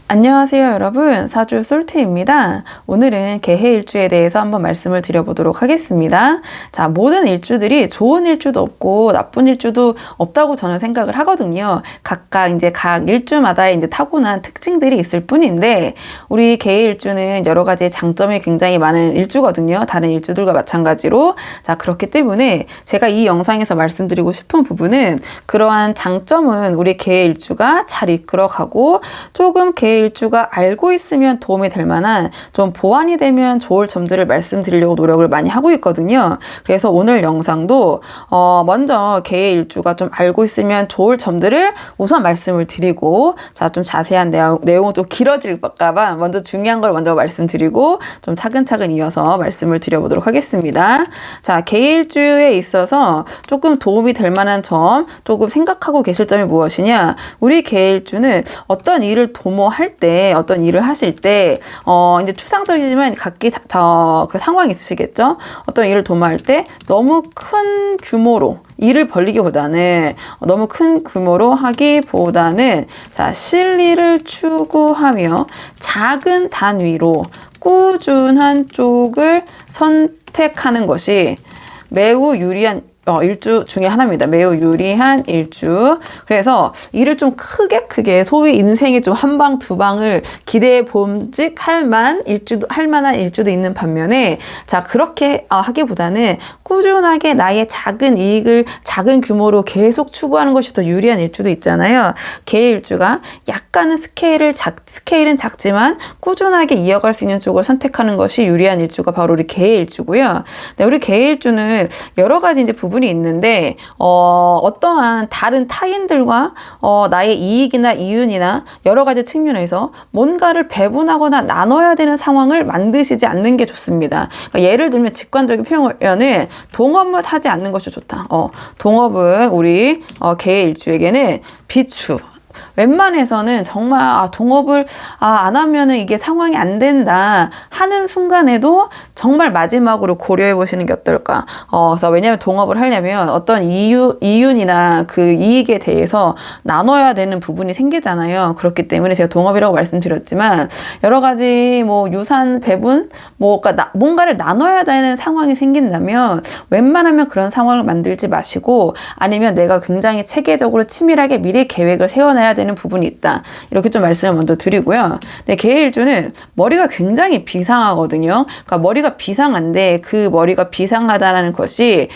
안녕하세요 여러분, 사주 솔트입니다. 오늘은 개해일주에 대해서 한번 말씀을 드려보도록 하겠습니다. 자, 모든 일주들이 좋은 일주도 없고 나쁜 일주도 없다고 저는 생각을 하거든요. 각각 이제 각 일주마다의 이제 타고난 특징들이 있을 뿐인데, 우리 개해일주는 여러 가지 장점이 굉장히 많은 일주거든요. 다른 일주들과 마찬가지로. 자, 그렇기 때문에 제가 이 영상에서 말씀드리고 싶은 부분은, 그러한 장점은 우리 개해일주가 잘 이끌어가고 조금 개해일주가 알고 있으면 도움이 될 만한, 좀 보완이 되면 좋을 점들을 말씀드리려고 노력을 많이 하고 있거든요. 그래서 오늘 영상도 먼저 개해일주가 좀 알고 있으면 좋을 점들을 우선 말씀을 드리고, 자, 좀 자세한 내용은 또 길어질까봐 먼저 중요한 걸 먼저 말씀드리고 좀 차근차근 이어서 말씀을 드려보도록 하겠습니다. 자, 개해일주에 있어서 조금 도움이 될 만한 점, 조금 생각하고 계실 점이 무엇이냐? 우리 개해일주는 어떤 일을 도모할 때, 어떤 일을 하실 때, 이제 추상적이지만 각기 그 상황이 있으시겠죠? 어떤 일을 도모할 때 너무 큰 규모로 일을 벌리기보다는, 너무 큰 규모로 하기보다는, 자, 실리를 추구하며 작은 단위로 꾸준한 쪽을 선택하는 것이 매우 유리한 일주 중에 하나입니다. 매우 유리한 일주. 그래서 일을 좀 크게 소위 인생에 좀 한 방 두 방을 기대해 봄직할 만한 일주도 있는 반면에, 자, 그렇게 하기보다는 꾸준하게 나의 작은 이익을 작은 규모로 계속 추구하는 것이 더 유리한 일주도 있잖아요. 개일주가 약간은 스케일은 작지만 꾸준하게 이어갈 수 있는 쪽을 선택하는 것이 유리한 일주가 바로 우리 개일주고요. 네, 우리 개일주는 여러 가지 이제 부분이 있는데, 어떠한 다른 타인들과 나의 이익이나 이윤이나 여러 가지 측면에서 뭔가를 배분하거나 나눠야 되는 상황을 만드시지 않는 게 좋습니다. 그러니까 예를 들면 직관적인 표현은 동업을 하지 않는 것이 좋다. 동업은 우리 개일주에게는 비추. 웬만해서는 정말 동업을 안 하면은 이게 상황이 안 된다 하는 순간에도 정말 마지막으로 고려해 보시는 게 어떨까. 그래서 왜냐하면 동업을 하려면 어떤 이윤이나 그 이익에 대해서 나눠야 되는 부분이 생기잖아요. 그렇기 때문에 제가 동업이라고 말씀드렸지만, 여러 가지 뭐 유산 배분, 그러니까 뭔가를 나눠야 되는 상황이 생긴다면 웬만하면 그런 상황을 만들지 마시고, 아니면 내가 굉장히 체계적으로 치밀하게 미래 계획을 세워놔야 되는 부분이 있다, 이렇게 좀 말씀을 먼저 드리고요. 네, 개일주는 머리가 굉장히 비상하거든요. 그러니까 머리가 비상한데, 그 머리가 비상하다라는 것이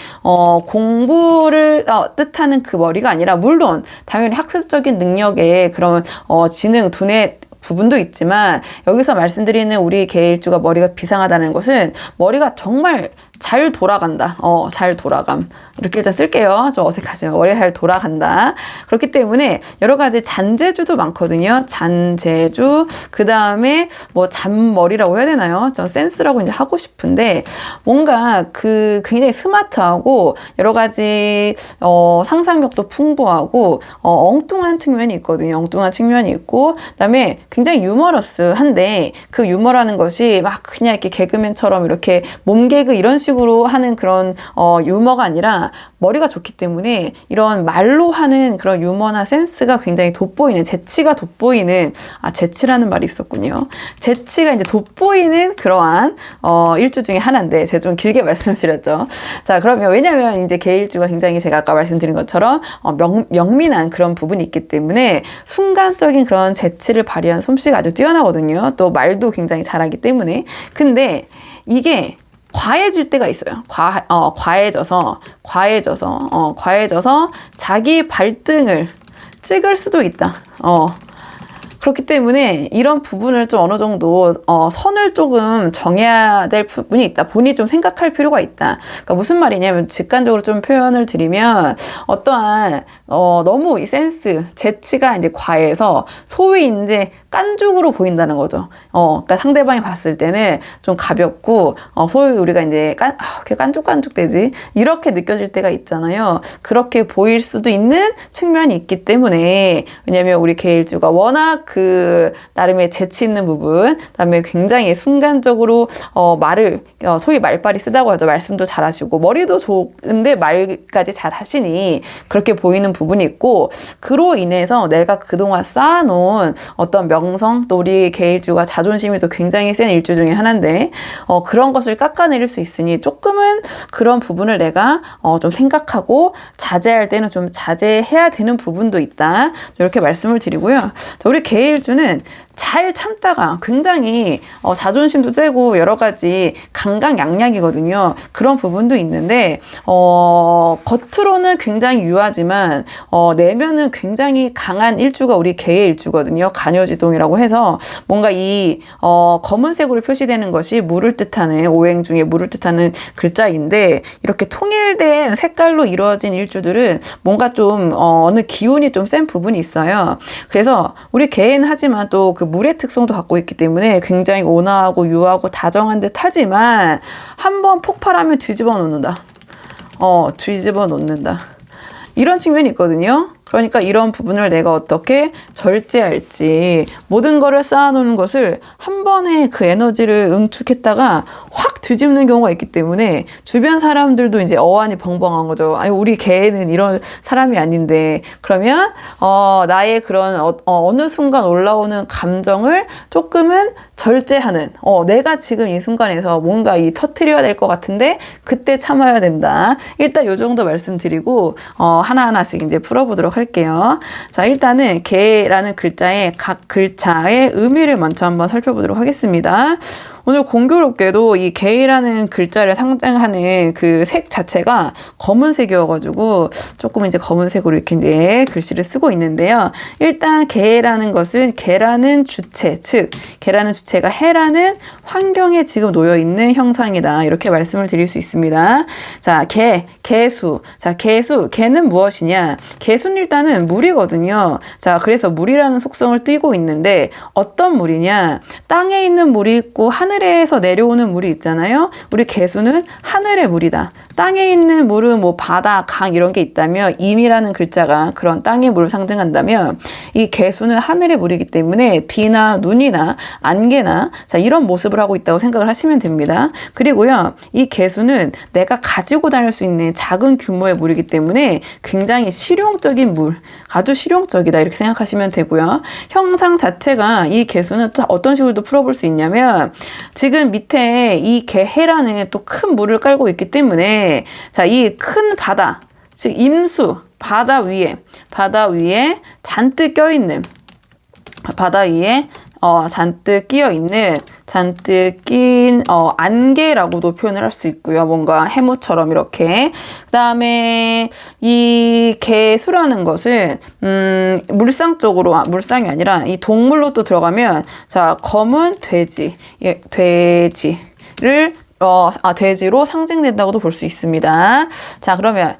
공부를 뜻하는 그 머리가 아니라, 물론 당연히 학습적인 능력에 그런 지능, 두뇌 부분도 있지만, 여기서 말씀드리는 우리 개일주가 머리가 비상하다는 것은 머리가 정말 잘 돌아간다. 잘 돌아감. 이렇게 일단 쓸게요. 좀 어색하지만 머리가 잘 돌아간다. 그렇기 때문에 여러 가지 잔재주도 많거든요. 잔재주. 그 다음에 뭐 잔머리라고 해야 되나요? 저 센스라고 이제 하고 싶은데, 뭔가 굉장히 스마트하고 여러 가지 상상력도 풍부하고 엉뚱한 측면이 있거든요. 엉뚱한 측면이 있고, 그다음에 굉장히 유머러스한데, 그 유머라는 것이 막 그냥 이렇게 개그맨처럼 이렇게 몸개그 이런 식으로 하는 그런 유머가 아니라, 머리가 좋기 때문에 이런 말로 하는 그런 유머나 센스가 굉장히 돋보이는, 재치가 돋보이는, 재치라는 말이 있었군요. 재치가 이제 돋보이는 그러한 일주 중에 하나인데, 제가 좀 길게 말씀드렸죠. 자, 그러면 왜냐면 이제 개일주가 굉장히 제가 아까 말씀드린 것처럼 명민한 그런 부분이 있기 때문에 순간적인 그런 재치를 발휘한 솜씨가 아주 뛰어나거든요. 또 말도 굉장히 잘하기 때문에. 근데 이게 과해질 때가 있어요. 과해져서 자기 발등을 찍을 수도 있다. 그렇기 때문에 이런 부분을 좀 어느 정도 선을 조금 정해야 될 부분이 있다. 본인이 좀 생각할 필요가 있다. 그러니까 무슨 말이냐면, 직관적으로 좀 표현을 드리면, 어떠한 너무 이 센스, 재치가 이제 과해서 소위 이제 깐죽으로 보인다는 거죠. 그러니까 상대방이 봤을 때는 좀 가볍고, 소위 우리가 이제 깐죽깐죽 되지, 이렇게 느껴질 때가 있잖아요. 그렇게 보일 수도 있는 측면이 있기 때문에, 왜냐면 우리 개일주가 워낙 그 나름의 재치 있는 부분, 그다음에 굉장히 순간적으로 말을 소위 말빨이 쓰다고 하죠. 말씀도 잘하시고 머리도 좋은데 말까지 잘하시니 그렇게 보이는 부분이 있고, 그로 인해서 내가 그동안 쌓아놓은 어떤 명성, 또 우리 개일주가 자존심이 또 굉장히 센 일주 중에 하나인데 그런 것을 깎아내릴 수 있으니 조금은 그런 부분을 내가 좀 생각하고 자제할 때는 좀 자제해야 되는 부분도 있다, 이렇게 말씀을 드리고요. 자, 우리 개일주는 잘 참다가 굉장히 자존심도 세고 여러 가지 강강약약이거든요. 그런 부분도 있는데 겉으로는 굉장히 유하지만 내면은 굉장히 강한 일주가 우리 개의 일주거든요. 간여지동이라고 해서 뭔가 이 검은색으로 표시되는 것이 물을 뜻하는, 오행 중에 물을 뜻하는 글자인데, 이렇게 통일된 색깔로 이루어진 일주들은 뭔가 좀 어느 기운이 좀 센 부분이 있어요. 그래서 우리 개는 하지만 또 그 물의 특성도 갖고 있기 때문에 굉장히 온화하고 유하고 다정한 듯 하지만 한번 폭발하면 뒤집어 놓는다. 뒤집어 놓는다. 이런 측면이 있거든요. 그러니까 이런 부분을 내가 어떻게 절제할지, 모든 거를 쌓아놓는 것을 한 번에 그 에너지를 응축했다가 확 뒤집는 경우가 있기 때문에 주변 사람들도 이제 어안이 벙벙한 거죠. 아니, 우리 개는 이런 사람이 아닌데. 그러면 나의 그런 어느 순간 올라오는 감정을 조금은 절제하는, 내가 지금 이 순간에서 뭔가 터트려야 될 것 같은데 그때 참아야 된다. 일단 요 정도 말씀드리고 하나하나씩 이제 풀어보도록 할게요. 자, 일단은 개라는 글자의 각 글자의 의미를 먼저 한번 살펴보도록 하겠습니다. 오늘 공교롭게도 이 개라는 글자를 상징하는 그 색 자체가 검은색이어가지고 조금 이제 검은색으로 이렇게 이제 글씨를 쓰고 있는데요. 일단 개라는 것은 개라는 주체, 즉 개라는 주체가 해라는 환경에 지금 놓여 있는 형상이다, 이렇게 말씀을 드릴 수 있습니다. 자, 개수. 자, 개는 무엇이냐? 개수는 일단은 물이거든요. 자, 그래서 물이라는 속성을 띠고 있는데 어떤 물이냐? 땅에 있는 물이 있고 하늘에서 내려오는 물이 있잖아요. 우리 개수는 하늘의 물이다. 땅에 있는 물은 뭐 바다, 강 이런 게 있다면, 임이라는 글자가 그런 땅의 물을 상징한다면, 이 개수는 하늘의 물이기 때문에 비나 눈이나 안개나 자 이런 모습을 하고 있다고 생각을 하시면 됩니다. 그리고요, 이 개수는 내가 가지고 다닐 수 있는 작은 규모의 물이기 때문에 굉장히 실용적인 물, 아주 실용적이다, 이렇게 생각하시면 되고요. 형상 자체가 이 개수는 또 어떤 식으로 또 풀어볼 수 있냐면, 지금 밑에 이 개해라는 또 큰 물을 깔고 있기 때문에, 자, 이 큰 바다, 즉 임수, 바다 위에 잔뜩 껴있는, 바다 위에 잔뜩 낀 안개라고도 표현을 할 수 있고요. 뭔가 해무처럼 이렇게. 그 다음에 이 개수라는 것은 물상 쪽으로, 물상이 아니라 이 동물로 또 들어가면, 자, 검은 돼지, 돼지로 상징된다고도 볼 수 있습니다. 자, 그러면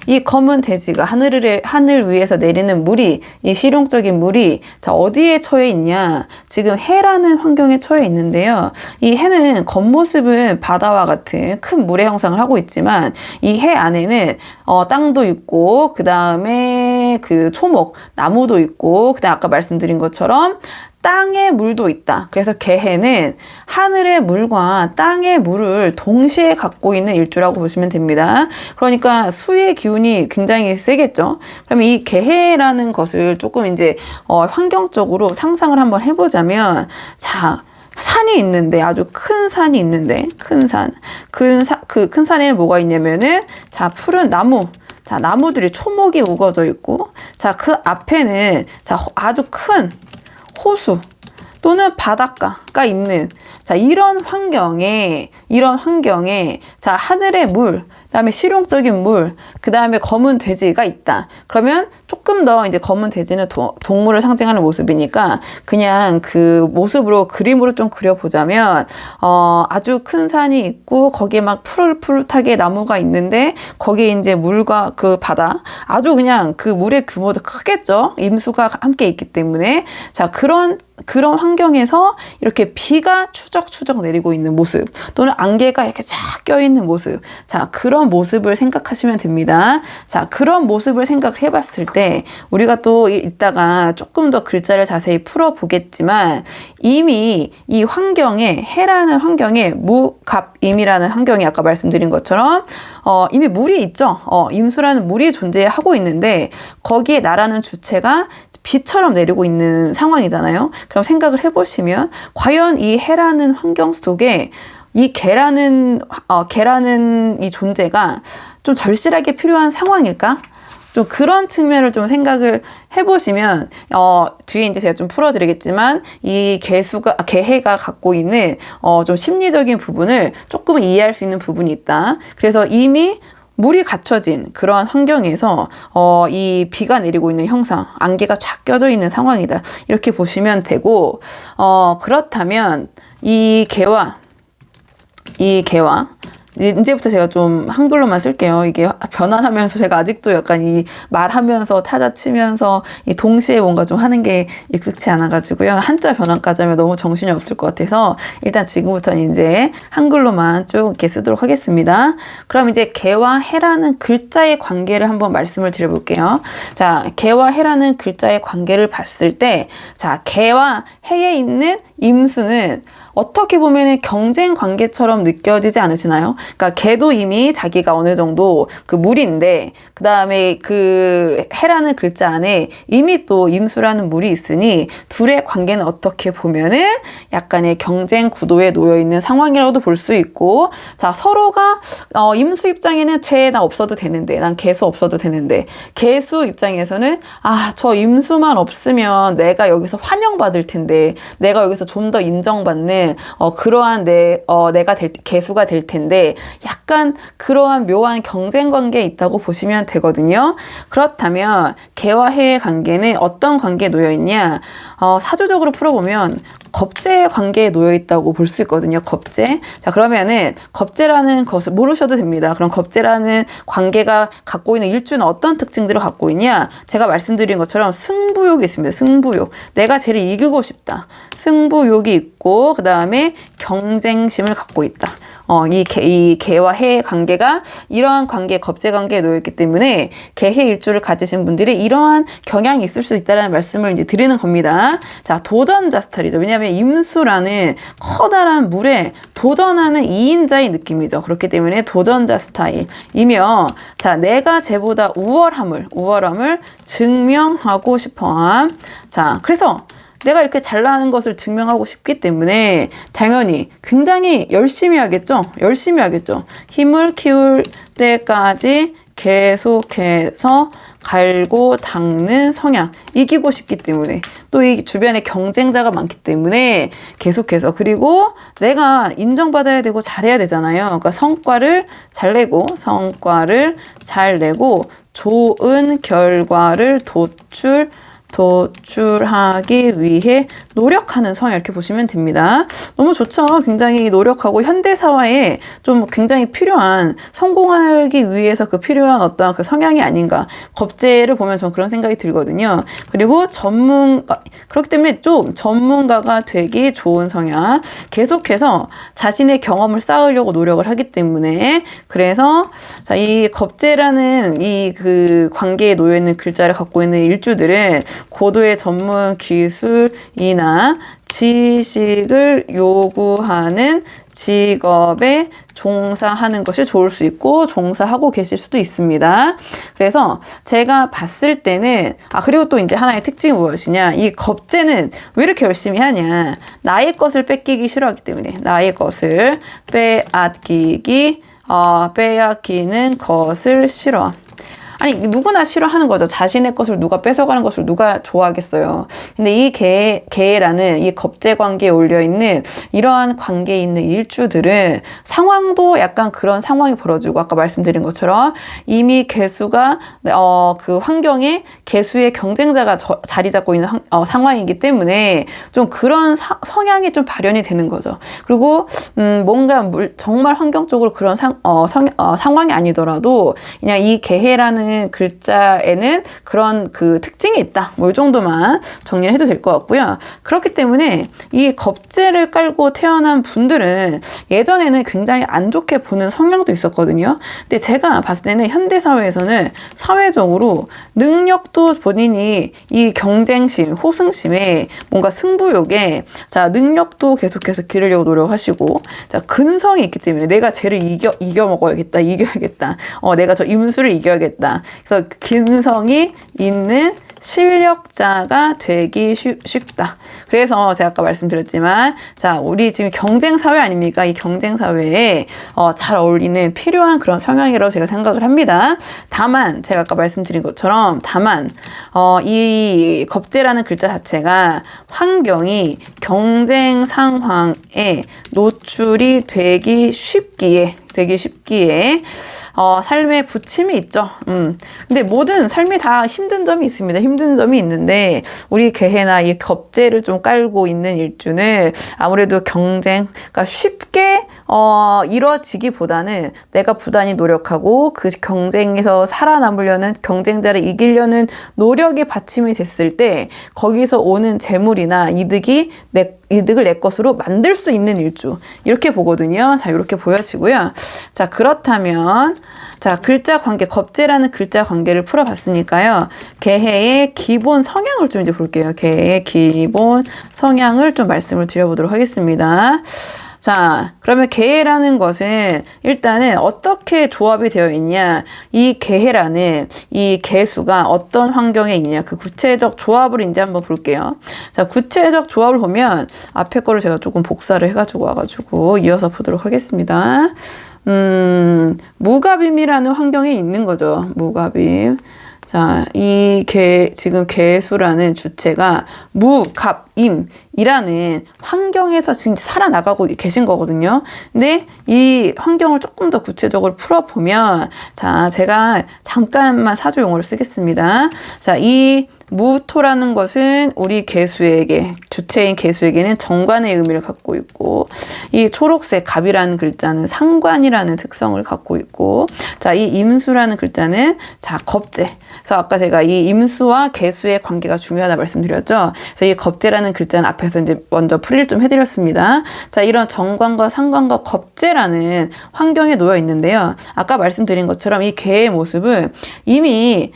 이 검은 돼지가 하늘 위에서 내리는 물이, 이 실용적인 물이 자 어디에 처해 있냐? 지금 해라는 환경에 처해 있는데요. 이 해는 겉모습은 바다와 같은 큰 물의 형상을 하고 있지만, 이 해 안에는 땅도 있고, 그 다음에 그 초목, 나무도 있고, 그 다음에 아까 말씀드린 것처럼 땅의 물도 있다. 그래서 개해는 하늘의 물과 땅의 물을 동시에 갖고 있는 일주라고 보시면 됩니다. 그러니까 수의 기운이 굉장히 세겠죠. 그러면 이 개해라는 것을 조금 이제 환경적으로 상상을 한번 해보자면, 자, 산이 있는데, 아주 큰 산이 있는데, 큰 산에는 뭐가 있냐면은, 자, 푸른 나무. 자, 나무들이 초목이 우거져 있고, 자, 그 앞에는 자, 아주 큰 호수 또는 바닷가가 있는, 자, 이런 환경에 자, 하늘의 물, 그다음에 실용적인 물, 그다음에 검은 돼지가 있다. 그러면 조금 더 이제 검은 돼지는 동물을 상징하는 모습이니까 그냥 그 모습으로 그림으로 좀 그려보자면, 아주 큰 산이 있고 거기에 막 푸릇푸릇하게 나무가 있는데 거기에 이제 물과 그 바다, 아주 그냥 그 물의 규모도 크겠죠. 임수가 함께 있기 때문에. 자, 그런 환경에서 이렇게 비가 추적추적 내리고 있는 모습, 또는 안개가 이렇게 쫙 껴있는 모습. 자, 그런 모습을 생각하시면 됩니다. 자, 그런 모습을 생각을 해봤을 때 우리가 또 이따가 조금 더 글자를 자세히 풀어보겠지만 이미 이 환경에 해라는 환경에 무갑임이라는 환경이 아까 말씀드린 것처럼 이미 물이 있죠. 임수라는 물이 존재하고 있는데 거기에 나라는 주체가 비처럼 내리고 있는 상황이잖아요. 그럼 생각을 해보시면 과연 이 해라는 환경 속에 이 개라는 이 존재가 좀 절실하게 필요한 상황일까? 좀 그런 측면을 좀 생각을 해보시면 뒤에 이제 제가 좀 풀어드리겠지만 이 개해가 갖고 있는 좀 심리적인 부분을 조금 이해할 수 있는 부분이 있다. 그래서 이미 물이 갖춰진 그러한 환경에서 이 비가 내리고 있는 형상, 안개가 쫙 껴져 있는 상황이다. 이렇게 보시면 되고 그렇다면 이 개와 이제부터 제가 좀 한글로만 쓸게요. 이게 변환하면서 제가 아직도 약간 이 말하면서 타자 치면서 이 동시에 뭔가 좀 하는 게 익숙치 않아가지고요. 한자 변환까지 하면 너무 정신이 없을 것 같아서 일단 지금부터는 이제 한글로만 쭉 이렇게 쓰도록 하겠습니다. 그럼 이제 개와 해라는 글자의 관계를 한번 말씀을 드려볼게요. 자, 개와 해라는 글자의 관계를 봤을 때, 자, 개와 해에 있는 임수는 어떻게 보면 경쟁 관계처럼 느껴지지 않으시나요? 그러니까 개도 이미 자기가 어느 정도 그 물인데 그 다음에 그 해라는 글자 안에 이미 또 임수라는 물이 있으니 둘의 관계는 어떻게 보면은 약간의 경쟁 구도에 놓여 있는 상황이라고도 볼 수 있고, 자, 서로가 임수 입장에는 쟤 나 없어도 되는데, 난 개수 없어도 되는데, 개수 입장에서는 저 임수만 없으면 내가 여기서 환영받을 텐데, 내가 여기서 좀 더 인정받는 그러한 내가 개수가 될 텐데, 약간 그러한 묘한 경쟁 관계에 있다고 보시면 되거든요. 그렇다면 개와 해의 관계는 어떤 관계에 놓여 있냐? 사조적으로 풀어보면 겁재의 관계에 놓여 있다고 볼 수 있거든요. 겁재. 자, 그러면은 겁재라는 것을 모르셔도 됩니다. 그럼 겁재라는 관계가 갖고 있는 일주는 어떤 특징들을 갖고 있냐? 제가 말씀드린 것처럼 승부욕이 있습니다. 승부욕. 내가 쟤를 이기고 싶다. 승부욕이 있고, 그 다음에 경쟁심을 갖고 있다. 이 개와 해의 관계가 이러한 관계, 겁재 관계에 놓여있기 때문에 개해 일주를 가지신 분들이 이러한 경향이 있을 수 있다는 말씀을 이제 드리는 겁니다. 자, 도전자 스타일이죠. 왜냐하면 임수라는 커다란 물에 도전하는 2인자의 느낌이죠. 그렇기 때문에 도전자 스타일이며, 자, 내가 쟤보다 우월함을 증명하고 싶어함. 자, 그래서 내가 이렇게 잘나는 것을 증명하고 싶기 때문에 당연히 굉장히 열심히 하겠죠. 힘을 키울 때까지 계속해서 갈고 닦는 성향, 이기고 싶기 때문에, 또 이 주변에 경쟁자가 많기 때문에 계속해서, 그리고 내가 인정받아야 되고 잘해야 되잖아요. 그러니까 성과를 잘 내고 좋은 결과를 도출하기 위해 노력하는 성향, 이렇게 보시면 됩니다. 너무 좋죠. 굉장히 노력하고 현대사회에 좀 굉장히 필요한, 성공하기 위해서 그 필요한 어떤 그 성향이 아닌가. 겁재를 보면 전 그런 생각이 들거든요. 그리고 그렇기 때문에 좀 전문가가 되기 좋은 성향. 계속해서 자신의 경험을 쌓으려고 노력을 하기 때문에, 그래서 자, 이 겁재라는 이 그 관계에 놓여 있는 글자를 갖고 있는 일주들은 고도의 전문 기술이나 지식을 요구하는 직업에 종사하는 것이 좋을 수 있고 종사하고 계실 수도 있습니다. 그래서 제가 봤을 때는 그리고 또 이제 하나의 특징이 무엇이냐, 이 겁재는 왜 이렇게 열심히 하냐, 나의 것을 뺏기기 싫어하기 때문에, 나의 것을 빼앗기는 것을 싫어. 아니, 누구나 싫어하는 거죠. 자신의 것을 누가 뺏어가는 것을 누가 좋아하겠어요. 근데 이 개라는 이 겁재 관계에 올려있는 이러한 관계에 있는 일주들은 상황도 약간 그런 상황이 벌어지고, 아까 말씀드린 것처럼 이미 개수가 그 환경에 개수의 경쟁자가 자리 잡고 있는 상황이기 때문에 좀 그런 성향이 좀 발현이 되는 거죠. 그리고 뭔가 정말 환경적으로 그런 상황이 아니더라도 그냥 이 개해라는 겁재라는 글자에는 그런 그 특징이 있다. 뭐 이 정도만 정리를 해도 될 것 같고요. 그렇기 때문에 이 겁재를 깔고 태어난 분들은 예전에는 굉장히 안 좋게 보는 성향도 있었거든요. 근데 제가 봤을 때는 현대 사회에서는 사회적으로 능력도 본인이 이 경쟁심, 호승심에 뭔가 승부욕에 자, 능력도 계속해서 기르려고 노력하시고 자, 근성이 있기 때문에 내가 쟤를 이겨 먹어야겠다. 이겨야겠다. 내가 저 임수를 이겨야겠다. 그래서 근성이 있는 실력자가 되기 쉽다. 그래서 제가 아까 말씀드렸지만 자, 우리 지금 경쟁 사회 아닙니까? 이 경쟁 사회에 잘 어울리는 필요한 그런 성향이라고 제가 생각을 합니다. 다만 제가 아까 말씀드린 것처럼 이 겁재라는 글자 자체가 환경이 경쟁 상황에 노출이 되기 쉽기에 삶에 부침이 있죠. 근데 모든 삶이 다 힘든 점이 있습니다. 힘든 점이 있는데 우리 개해나 이 겁재를 좀 깔고 있는 일주는 아무래도 경쟁가 쉽게 이루어지기보다는 내가 부단히 노력하고 그 경쟁에서 살아남으려는 경쟁자를 이기려는 노력이 받침이 됐을 때 거기서 오는 재물이나 이득을 내 것으로 만들 수 있는 일주 이렇게 보거든요. 자, 이렇게 보여지고요. 자, 그렇다면 자, 글자 관계, 겁재라는 글자 관계를 풀어봤으니까요. 개해의 기본 성향을 좀 이제 볼게요. 개해의 기본 성향을 좀 말씀을 드려보도록 하겠습니다. 자, 그러면 개해라는 것은 일단은 어떻게 조합이 되어 있냐, 이 개해라는 이 개수가 어떤 환경에 있냐, 그 구체적 조합을 이제 한번 볼게요. 자, 구체적 조합을 보면 앞에 거를 제가 조금 복사를 해가지고 와가지고 이어서 보도록 하겠습니다. 무갑임이라는 환경에 있는 거죠. 무갑임. 자, 지금 개수라는 주체가 무갑임이라는 환경에서 지금 살아나가고 계신 거거든요. 근데 이 환경을 조금 더 구체적으로 풀어보면, 자, 제가 잠깐만 사조 용어를 쓰겠습니다. 자, 이 무토라는 것은 우리 주체인 개수에게는 정관의 의미를 갖고 있고, 이 초록색 갑이라는 글자는 상관이라는 특성을 갖고 있고, 자, 이 임수라는 글자는 자, 겁재. 그래서 아까 제가 이 임수와 개수의 관계가 중요하다 말씀드렸죠. 그래서 이 겁재라는 글자는 앞에서 이제 먼저 풀이를 좀 해드렸습니다. 자, 이런 정관과 상관과 겁재라는 환경에 놓여 있는데요. 아까 말씀드린 것처럼 이 개의 모습은 이미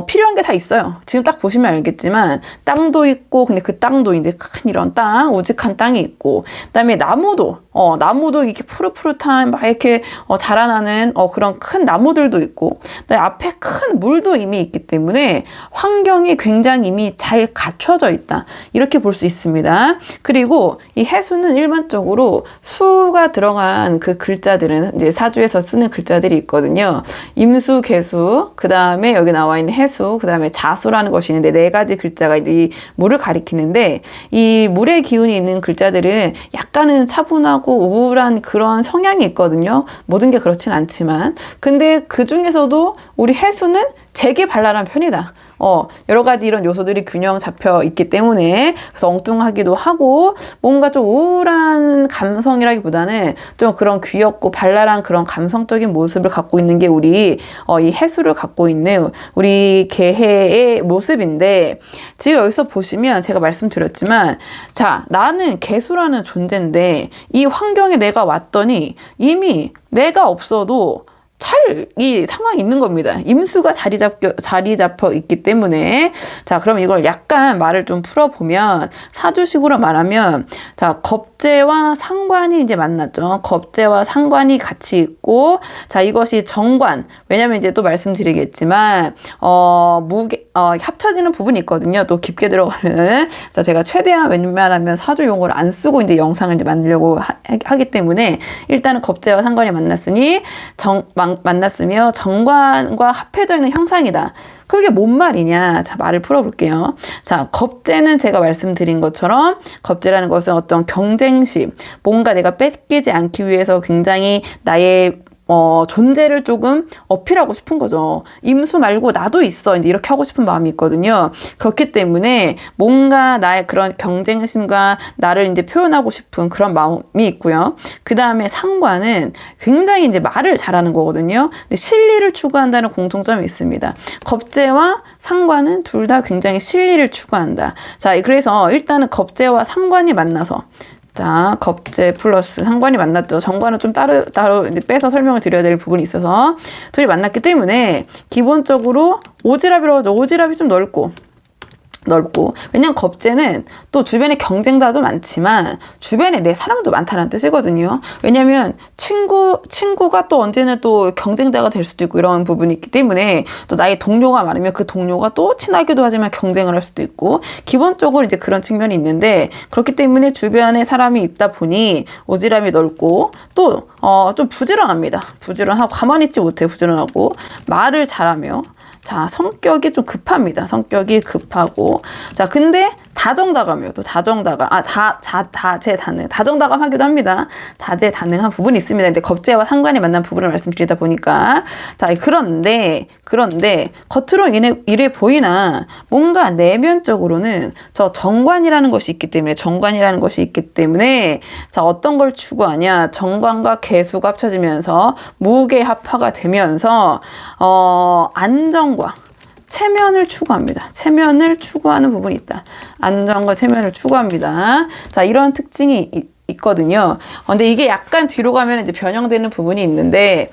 필요한 게 다 있어요. 지금 딱 보시면 알겠지만 땅도 있고, 근데 그 땅도 이제 큰 이런 땅, 우직한 땅이 있고, 그다음에 나무도 이렇게 푸릇푸릇한 막 이렇게 자라나는 그런 큰 나무들도 있고, 그다음에 앞에 큰 물도 이미 있기 때문에 환경이 굉장히 이미 잘 갖춰져 있다. 이렇게 볼 수 있습니다. 그리고 이 해수는 일반적으로 수가 들어간 그 글자들은 이제 사주에서 쓰는 글자들이 있거든요. 임수, 개수, 그다음에 여기 나와 있는 해수, 그다음에 자수라는 것이 있는데 네 가지 글자가 이제 이 물을 가리키는데, 이 물의 기운이 있는 글자들은 약간은 차분하고 우울한 그런 성향이 있거든요. 모든 게 그렇진 않지만. 근데 그 중에서도 우리 해수는 재기발랄한 편이다. 여러 가지 이런 요소들이 균형 잡혀 있기 때문에, 그래서 엉뚱하기도 하고 뭔가 좀 우울한 감성이라기보다는 좀 그런 귀엽고 발랄한 그런 감성적인 모습을 갖고 있는 게 우리 이 해수를 갖고 있는 우리 개해의 모습인데, 지금 여기서 보시면 제가 말씀드렸지만, 자, 나는 개수라는 존재인데 이 환경에 내가 왔더니 이미 내가 없어도 이 상황이 있는 겁니다. 임수가 자리 잡혀 있기 때문에. 자, 그럼 이걸 약간 말을 좀 풀어보면, 사주식으로 말하면, 자, 겁재와 상관이 이제 만났죠. 겁재와 상관이 같이 있고, 자, 이것이 정관. 왜냐면 이제 또 말씀드리겠지만, 합쳐지는 부분이 있거든요. 또 깊게 들어가면은. 자, 제가 최대한 웬만하면 사주 용어를 안 쓰고 이제 영상을 이제 만들려고 하기 때문에, 일단은 겁재와 상관이 만났으니, 만났으며 정관과 합해져 있는 형상이다. 그게 뭔 말이냐? 자, 말을 풀어볼게요. 자, 겁재는 제가 말씀드린 것처럼 겁재라는 것은 어떤 경쟁심, 뭔가 내가 뺏기지 않기 위해서 굉장히 나의 존재를 조금 어필하고 싶은 거죠. 임수 말고 나도 있어. 이제 이렇게 하고 싶은 마음이 있거든요. 그렇기 때문에 뭔가 나의 그런 경쟁심과 나를 이제 표현하고 싶은 그런 마음이 있고요. 그 다음에 상관은 굉장히 이제 말을 잘하는 거거든요. 근데 실리를 추구한다는 공통점이 있습니다. 겁재와 상관은 둘 다 굉장히 실리를 추구한다. 자, 그래서 일단은 겁재와 상관이 만나서 자, 겁재 플러스 상관이 만났죠. 정관은 좀 따로 이제 빼서 설명을 드려야 될 부분이 있어서 둘이 만났기 때문에 기본적으로 오지랖이라고 하죠. 오지랖이 좀 넓고 왜냐면 겁재는 또 주변에 경쟁자도 많지만 주변에 내 사람도 많다는 뜻이거든요. 왜냐면 친구가 또 언제는 또 경쟁자가 될 수도 있고 이런 부분이 있기 때문에 또 나의 동료가 많으면 그 동료가 또 친하기도 하지만 경쟁을 할 수도 있고 기본적으로 이제 그런 측면이 있는데 그렇기 때문에 주변에 사람이 있다 보니 오지랖이 넓고 또 좀 부지런합니다. 부지런하고 가만히 있지 못해 부지런하고 말을 잘하며 자, 성격이 좀 급합니다. 성격이 급하고. 자, 근데 다정다감이요. 또 다정다감. 다정다감하기도 합니다. 다재다능한 부분이 있습니다. 근데 겁재와 상관이 만난 부분을 말씀드리다 보니까. 자, 그런데, 겉으로 이래 보이나, 뭔가 내면적으로는 정관이라는 것이 있기 때문에, 자, 어떤 걸 추구하냐. 정관과 개수가 합쳐지면서, 무게합화가 되면서, 안정과, 체면을 추구합니다. 체면을 추구하는 부분이 있다. 안정과 체면을 추구합니다. 자, 이런 특징이 있거든요. 근데 이게 약간 뒤로 가면 이제 변형되는 부분이 있는데,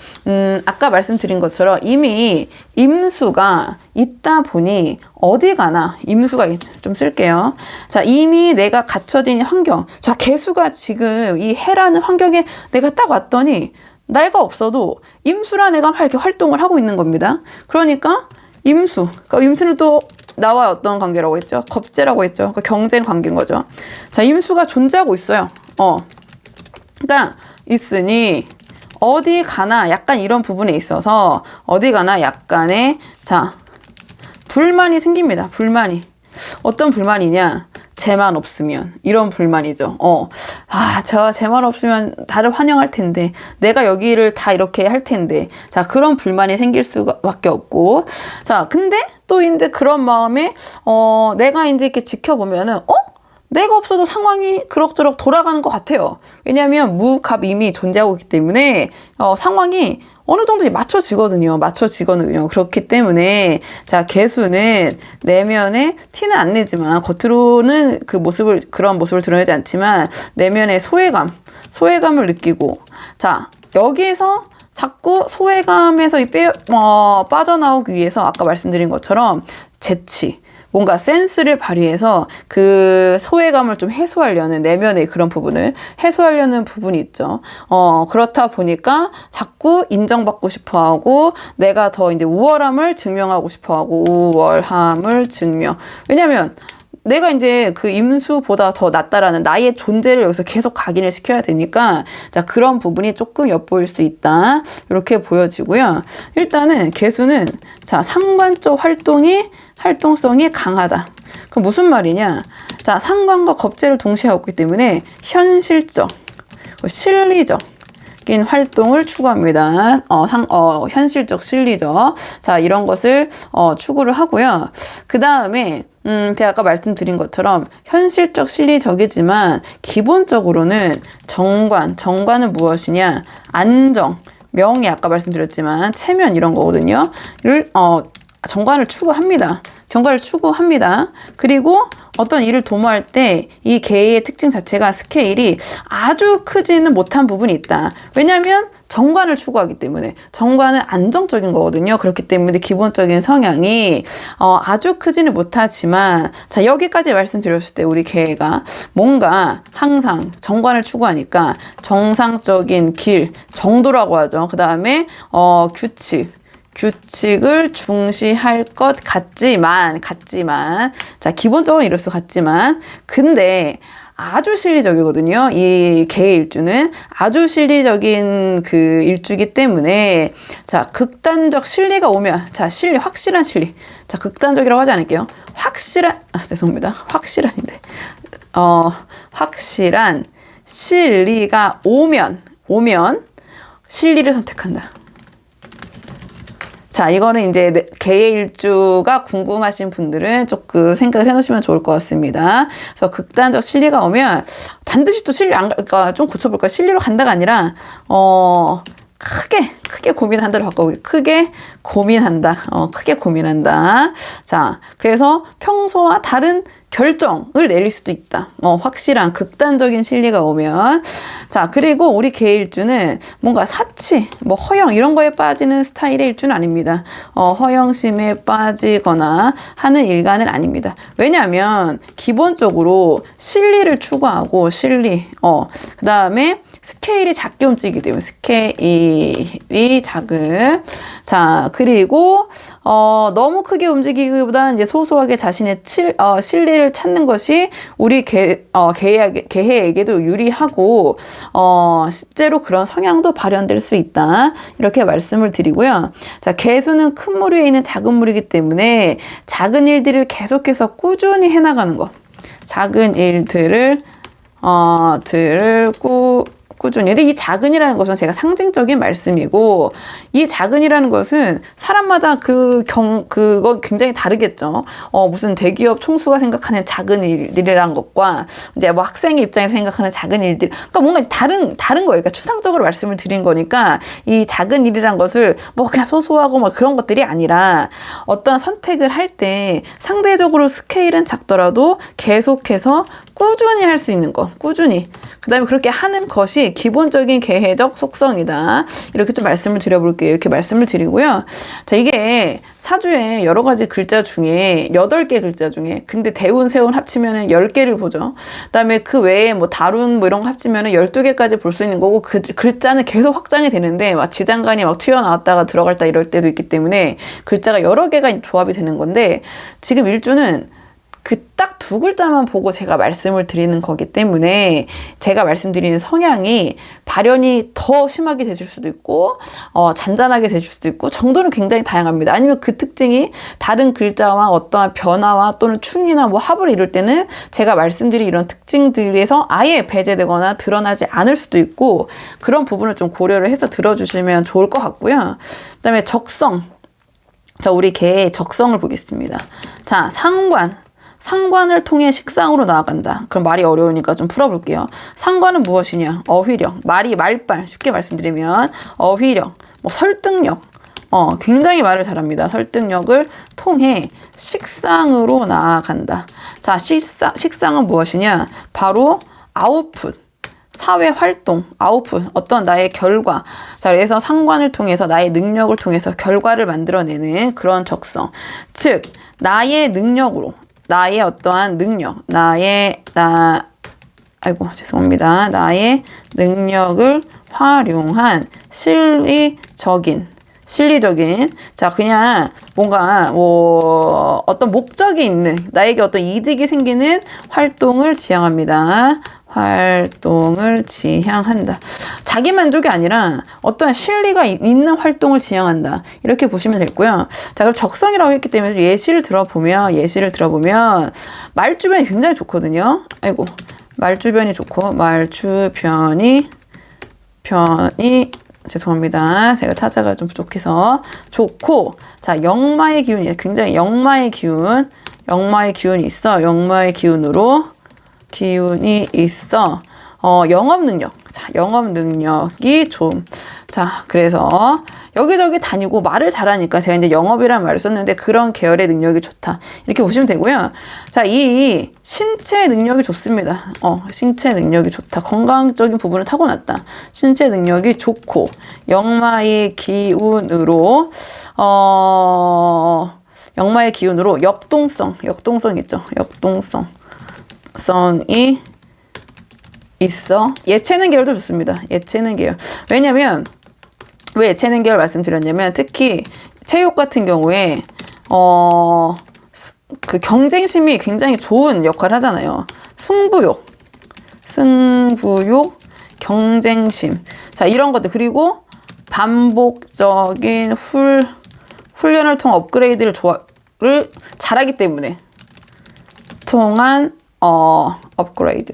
아까 말씀드린 것처럼 이미 임수가 있다 보니 어디 가나 임수가 좀 쓸게요. 자, 이미 내가 갖춰진 환경. 자, 개수가 지금 이 해라는 환경에 내가 딱 왔더니 내가 없어도 임수라 내가 막 이렇게 활동을 하고 있는 겁니다. 그러니까 임수. 그러니까 임수는 또 나와 어떤 관계라고 했죠? 겁재라고 했죠. 그러니까 경쟁 관계인 거죠. 자, 임수가 존재하고 있어요. 그러니까 있으니 어디 가나 약간 이런 부분에 있어서 어디 가나 약간의 자, 불만이 생깁니다. 불만이. 어떤 불만이냐? 쟤만 없으면 이런 불만이죠. 쟤만 없으면 다들 환영할 텐데 내가 여기를 다 이렇게 할 텐데 자 그런 불만이 생길 수밖에 없고 자 근데 또 이제 그런 마음에 내가 이제 이렇게 지켜보면은 내가 없어도 상황이 그럭저럭 돌아가는 것 같아요. 왜냐하면 무갑 이미 존재하고 있기 때문에 상황이 어느 정도 맞춰지거든요. 그렇기 때문에 자 개수는 내면에 티는 안 내지만 겉으로는 그런 모습을 드러내지 않지만 내면의 소외감을 느끼고 자 여기에서 자꾸 소외감에서 빠져나오기 위해서 아까 말씀드린 것처럼 재치 뭔가 센스를 발휘해서 그 소외감을 좀 해소하려는 내면의 그런 부분을 해소하려는 부분이 있죠. 그렇다 보니까 자꾸 인정받고 싶어 하고 내가 더 이제 우월함을 증명하고 싶어 하고 우월함을 증명. 왜냐면 내가 이제 그 임수보다 더 낫다라는 나의 존재를 여기서 계속 각인을 시켜야 되니까 자 그런 부분이 조금 엿보일 수 있다. 이렇게 보여지고요. 일단은 개수는 자 상관적 활동성이 강하다. 그럼 무슨 말이냐? 자 상관과 겁재를 동시에 하고 있기 때문에 현실적, 실리적인 활동을 추구합니다. 현실적, 실리적. 자 이런 것을 추구를 하고요. 그 다음에 제가 아까 말씀드린 것처럼 현실적, 실리적이지만 기본적으로는 정관은 무엇이냐? 안정, 명예 아까 말씀드렸지만 체면 이런 거거든요. 정관을 추구합니다. 그리고 어떤 일을 도모할 때 이 개의 특징 자체가 스케일이 아주 크지는 못한 부분이 있다. 왜냐하면 정관을 추구하기 때문에 정관은 안정적인 거거든요. 그렇기 때문에 기본적인 성향이 아주 크지는 못하지만 자 여기까지 말씀드렸을 때 우리 개가 뭔가 항상 정관을 추구하니까 정상적인 길 정도라고 하죠. 그 다음에 규칙을 중시할 것 같지만 자 기본적으로 이럴 수 같지만 근데 아주 실리적이거든요. 이 개의 일주는 아주 실리적인 그 일주기 때문에 자 극단적 실리가 오면 자 확실한 실리 자 극단적이라고 하지 않을게요. 확실한 실리가 오면 실리를 선택한다. 자, 이거는 이제 개의 일주가 궁금하신 분들은 조금 생각을 해놓으시면 좋을 것 같습니다. 그래서 극단적 실리가 오면 반드시 또 실리 그러니까 좀 고쳐볼까요? 실리로 간다가 아니라 크게 고민한다로 바꿔보기. 크게 고민한다. 크게 고민한다. 자, 그래서 평소와 다른 결정을 내릴 수도 있다. 확실한 극단적인 실리가 오면. 자, 그리고 우리 개일주는 뭔가 사치, 뭐 허영 이런 거에 빠지는 스타일의 일주는 아닙니다. 허영심에 빠지거나 하는 일간은 아닙니다. 왜냐하면 기본적으로 실리를 추구하고 실리, 그 다음에 스케일이 작게 움직이기 때문에 스케일이 작은. 자, 그리고 너무 크게 움직이기보다는 이제 소소하게 자신의 실리를 찾는 것이 우리 개해에게도 유리하고 실제로 그런 성향도 발현될 수 있다. 이렇게 말씀을 드리고요. 자, 개수는 큰 물 위에 있는 작은 물이기 때문에 작은 일들을 계속해서 꾸준히 해나가는 것. 작은 일들을 꾸준히. 근데 이 작은이라는 것은 제가 상징적인 말씀이고, 이 작은이라는 것은 사람마다 그건 굉장히 다르겠죠. 무슨 대기업 총수가 생각하는 작은 일이라는 것과, 이제 뭐 학생의 입장에서 생각하는 작은 일들. 그러니까 뭔가 다른 거예요. 그러니까 추상적으로 말씀을 드린 거니까, 이 작은 일이라는 것을 뭐 그냥 소소하고 뭐 그런 것들이 아니라, 어떤 선택을 할 때 상대적으로 스케일은 작더라도 계속해서 꾸준히 할 수 있는 거. 꾸준히. 그 다음에 그렇게 하는 것이 기본적인 개해적 속성이다. 이렇게 좀 말씀을 드려볼게요. 이렇게 말씀을 드리고요. 자, 이게 사주의 여러 가지 글자 중에 8개 글자 중에 근데 대운, 세운 합치면은 10개를 보죠. 그 다음에 그 외에 뭐 다룬 뭐 이런 거 합치면은 12개까지 볼 수 있는 거고 그 글자는 계속 확장이 되는데 막 지장간이 막 튀어나왔다가 들어갔다 이럴 때도 있기 때문에 글자가 여러 개가 조합이 되는 건데 지금 일주는 그 딱 2글자만 보고 제가 말씀을 드리는 거기 때문에 제가 말씀드리는 성향이 발현이 더 심하게 되실 수도 있고 잔잔하게 되실 수도 있고 정도는 굉장히 다양합니다. 아니면 그 특징이 다른 글자와 어떠한 변화와 또는 충이나 뭐 합을 이룰 때는 제가 말씀드린 이런 특징들에서 아예 배제되거나 드러나지 않을 수도 있고 그런 부분을 좀 고려를 해서 들어주시면 좋을 것 같고요. 그 다음에 적성. 자, 우리 개의 적성을 보겠습니다. 자, 상관을 통해 식상으로 나아간다. 그럼 말이 어려우니까 좀 풀어볼게요. 상관은 무엇이냐? 어휘력, 말빨. 쉽게 말씀드리면 어휘력, 뭐 설득력. 굉장히 말을 잘합니다. 설득력을 통해 식상으로 나아간다. 자, 식상은 무엇이냐? 바로 아웃풋. 사회 활동, 아웃풋, 어떤 나의 결과. 자, 그래서 상관을 통해서 나의 능력을 통해서 결과를 만들어내는 그런 적성. 즉, 나의 능력으로, 나의 어떠한 능력, 나의 능력을 활용한 실리적인 자, 그냥 뭔가 뭐 어떤 목적이 있는 나에게 어떤 이득이 생기는 활동을 지향합니다. 자기 만족이 아니라 어떠한 실리가 있는 활동을 지향한다. 이렇게 보시면 되고요. 자, 그럼 적성이라고 했기 때문에 예시를 들어보면 말주변이 굉장히 좋거든요. 말주변이 좋고 죄송합니다. 제가 타자가 좀 부족해서 좋고, 자, 역마의 기운이 굉장히 역마의 기운이 있어. 역마의 기운이 있어. 영업 능력. 자, 영업 능력이 좀. 자, 그래서 여기저기 다니고 말을 잘하니까 제가 이제 영업이라는 말을 썼는데 그런 계열의 능력이 좋다. 이렇게 보시면 되고요. 자, 이 신체 능력이 좋습니다. 신체 능력이 좋다. 건강적인 부분을 타고났다. 신체 능력이 좋고 역마의 기운으로 역동성 있죠. 역동성이 있어. 예체능 계열도 좋습니다. 예체능 계열. 왜냐면 왜 예체능 계열 말씀드렸냐면 특히 체육 같은 경우에 그 경쟁심이 굉장히 좋은 역할을 하잖아요. 승부욕, 경쟁심. 자, 이런 것들. 그리고 반복적인 훈련을 통한 업그레이드를 잘하기 때문에 통한 업그레이드.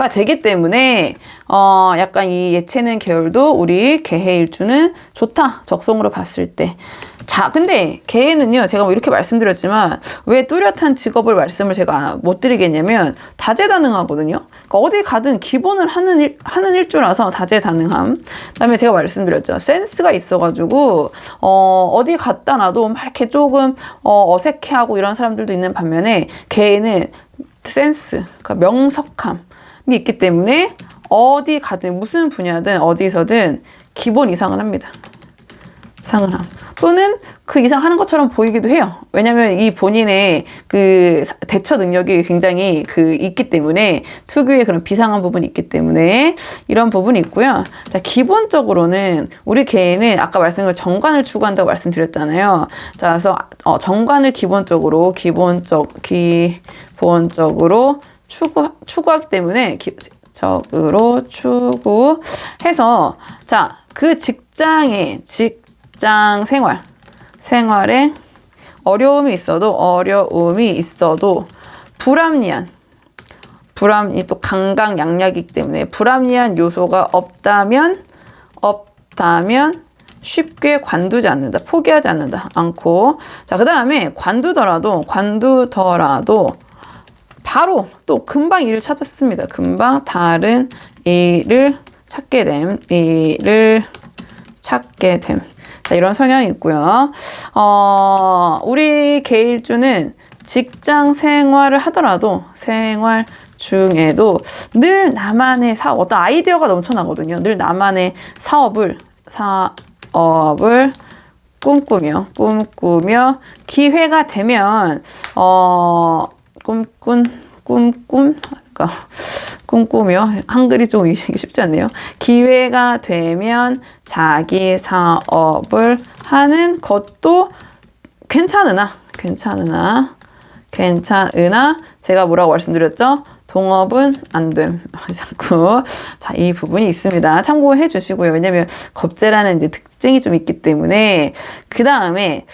되기 때문에 약간 이 예체능 계열도 우리 개해일주는 좋다. 적성으로 봤을 때. 자, 근데 개해는요, 제가 뭐 이렇게 말씀드렸지만 왜 뚜렷한 직업을 말씀을 제가 못 드리겠냐면 다재다능하거든요. 그러니까 어디 가든 기본을 하는 일주라서 다재다능함. 그다음에 제가 말씀드렸죠. 센스가 있어가지고 어디 갔다 놔도 막 이렇게 조금 어색해하고 이런 사람들도 있는 반면에 개해는 센스, 그러니까 명석함이 있기 때문에 어디 가든 무슨 분야든 어디서든 기본 이상은 합니다. 이상은 함. 또는 그 이상 하는 것처럼 보이기도 해요. 왜냐면 이 본인의 그 대처 능력이 굉장히 있기 때문에 특유의 그런 비상한 부분이 있기 때문에 이런 부분이 있고요. 자, 기본적으로는 우리 개인은 아까 말씀드린 정관을 추구한다고 말씀드렸잖아요. 자, 그래서 정관을 기본적으로 추구하기 때문에 적으로 추구해서 자, 그 직장 생활에 어려움이 있어도 불합리한 또 강강약약이기 때문에 불합리한 요소가 없다면 쉽게 관두지 않는다. 포기하지 않고. 자, 그 다음에 관두더라도 바로 또 금방 일을 찾았습니다. 금방 다른 일을 찾게 됨. 자, 이런 성향이 있고요. 우리 개일주는 직장 생활을 하더라도 생활 중에도 늘 나만의 어떤 아이디어가 넘쳐나거든요. 늘 나만의 사업을 꿈꾸며 기회가 되면 꿈꾸며 한글이 좀 쉽지 않네요. 기회가 되면 자기 사업을 하는 것도 괜찮으나 제가 뭐라고 말씀드렸죠? 동업은 안 됨. 자꾸 이 부분이 있습니다. 참고해 주시고요. 왜냐면 겁재라는 이제 특징이 좀 있기 때문에. 그 다음에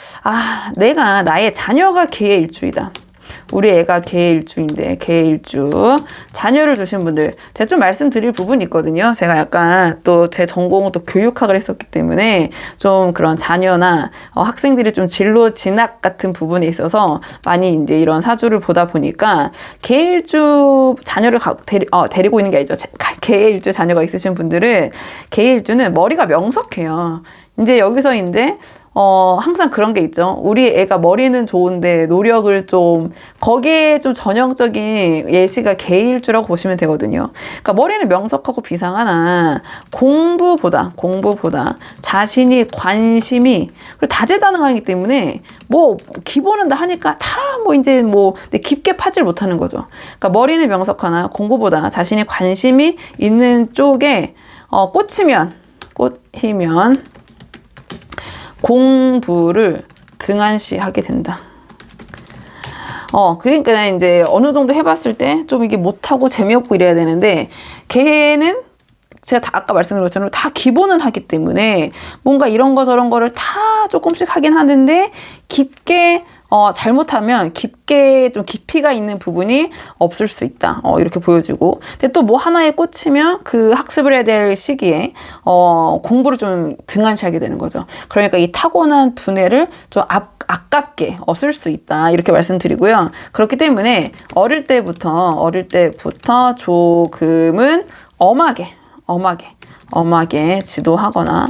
나의 자녀가 개일주이다. 우리 애가 개일주인데 개일주 자녀를 두신 분들 제가 좀 말씀드릴 부분이 있거든요. 제가 약간 또 제 전공은 또 교육학을 했었기 때문에 좀 그런 자녀나 학생들이 좀 진로 진학 같은 부분에 있어서 많이 이제 이런 사주를 보다 보니까 개일주 자녀를 데리고 있는 게 아니죠. 개일주 자녀가 있으신 분들은 개일주는 머리가 명석해요. 이제 여기서 이제 항상 그런 게 있죠. 우리 애가 머리는 좋은데 노력을 거기에 좀 전형적인 예시가 개일주라고 보시면 되거든요. 그러니까 머리는 명석하고 비상하나 공부보다 자신이 관심이 그리고 다재다능하기 때문에 기본은 다 하니까 이제 깊게 파질 못하는 거죠. 그러니까 머리는 명석하나 공부보다 자신이 관심이 있는 쪽에 꽂히면 공부를 등한시하게 된다. 그러니까 이제 어느 정도 해봤을 때 좀 이게 못하고 재미없고 이래야 되는데 걔는 제가 아까 말씀드린 것처럼 다 기본을 하기 때문에 뭔가 이런 거 저런 거를 다 조금씩 하긴 하는데 깊게 잘못하면 좀 깊이가 있는 부분이 없을 수 있다. 이렇게 보여지고. 근데 또 하나에 꽂히면 그 학습을 해야 될 시기에 공부를 좀 등한시하게 되는 거죠. 그러니까 이 타고난 두뇌를 좀 아깝게 쓸 수 있다. 이렇게 말씀드리고요. 그렇기 때문에 어릴 때부터 조금은 엄하게 지도하거나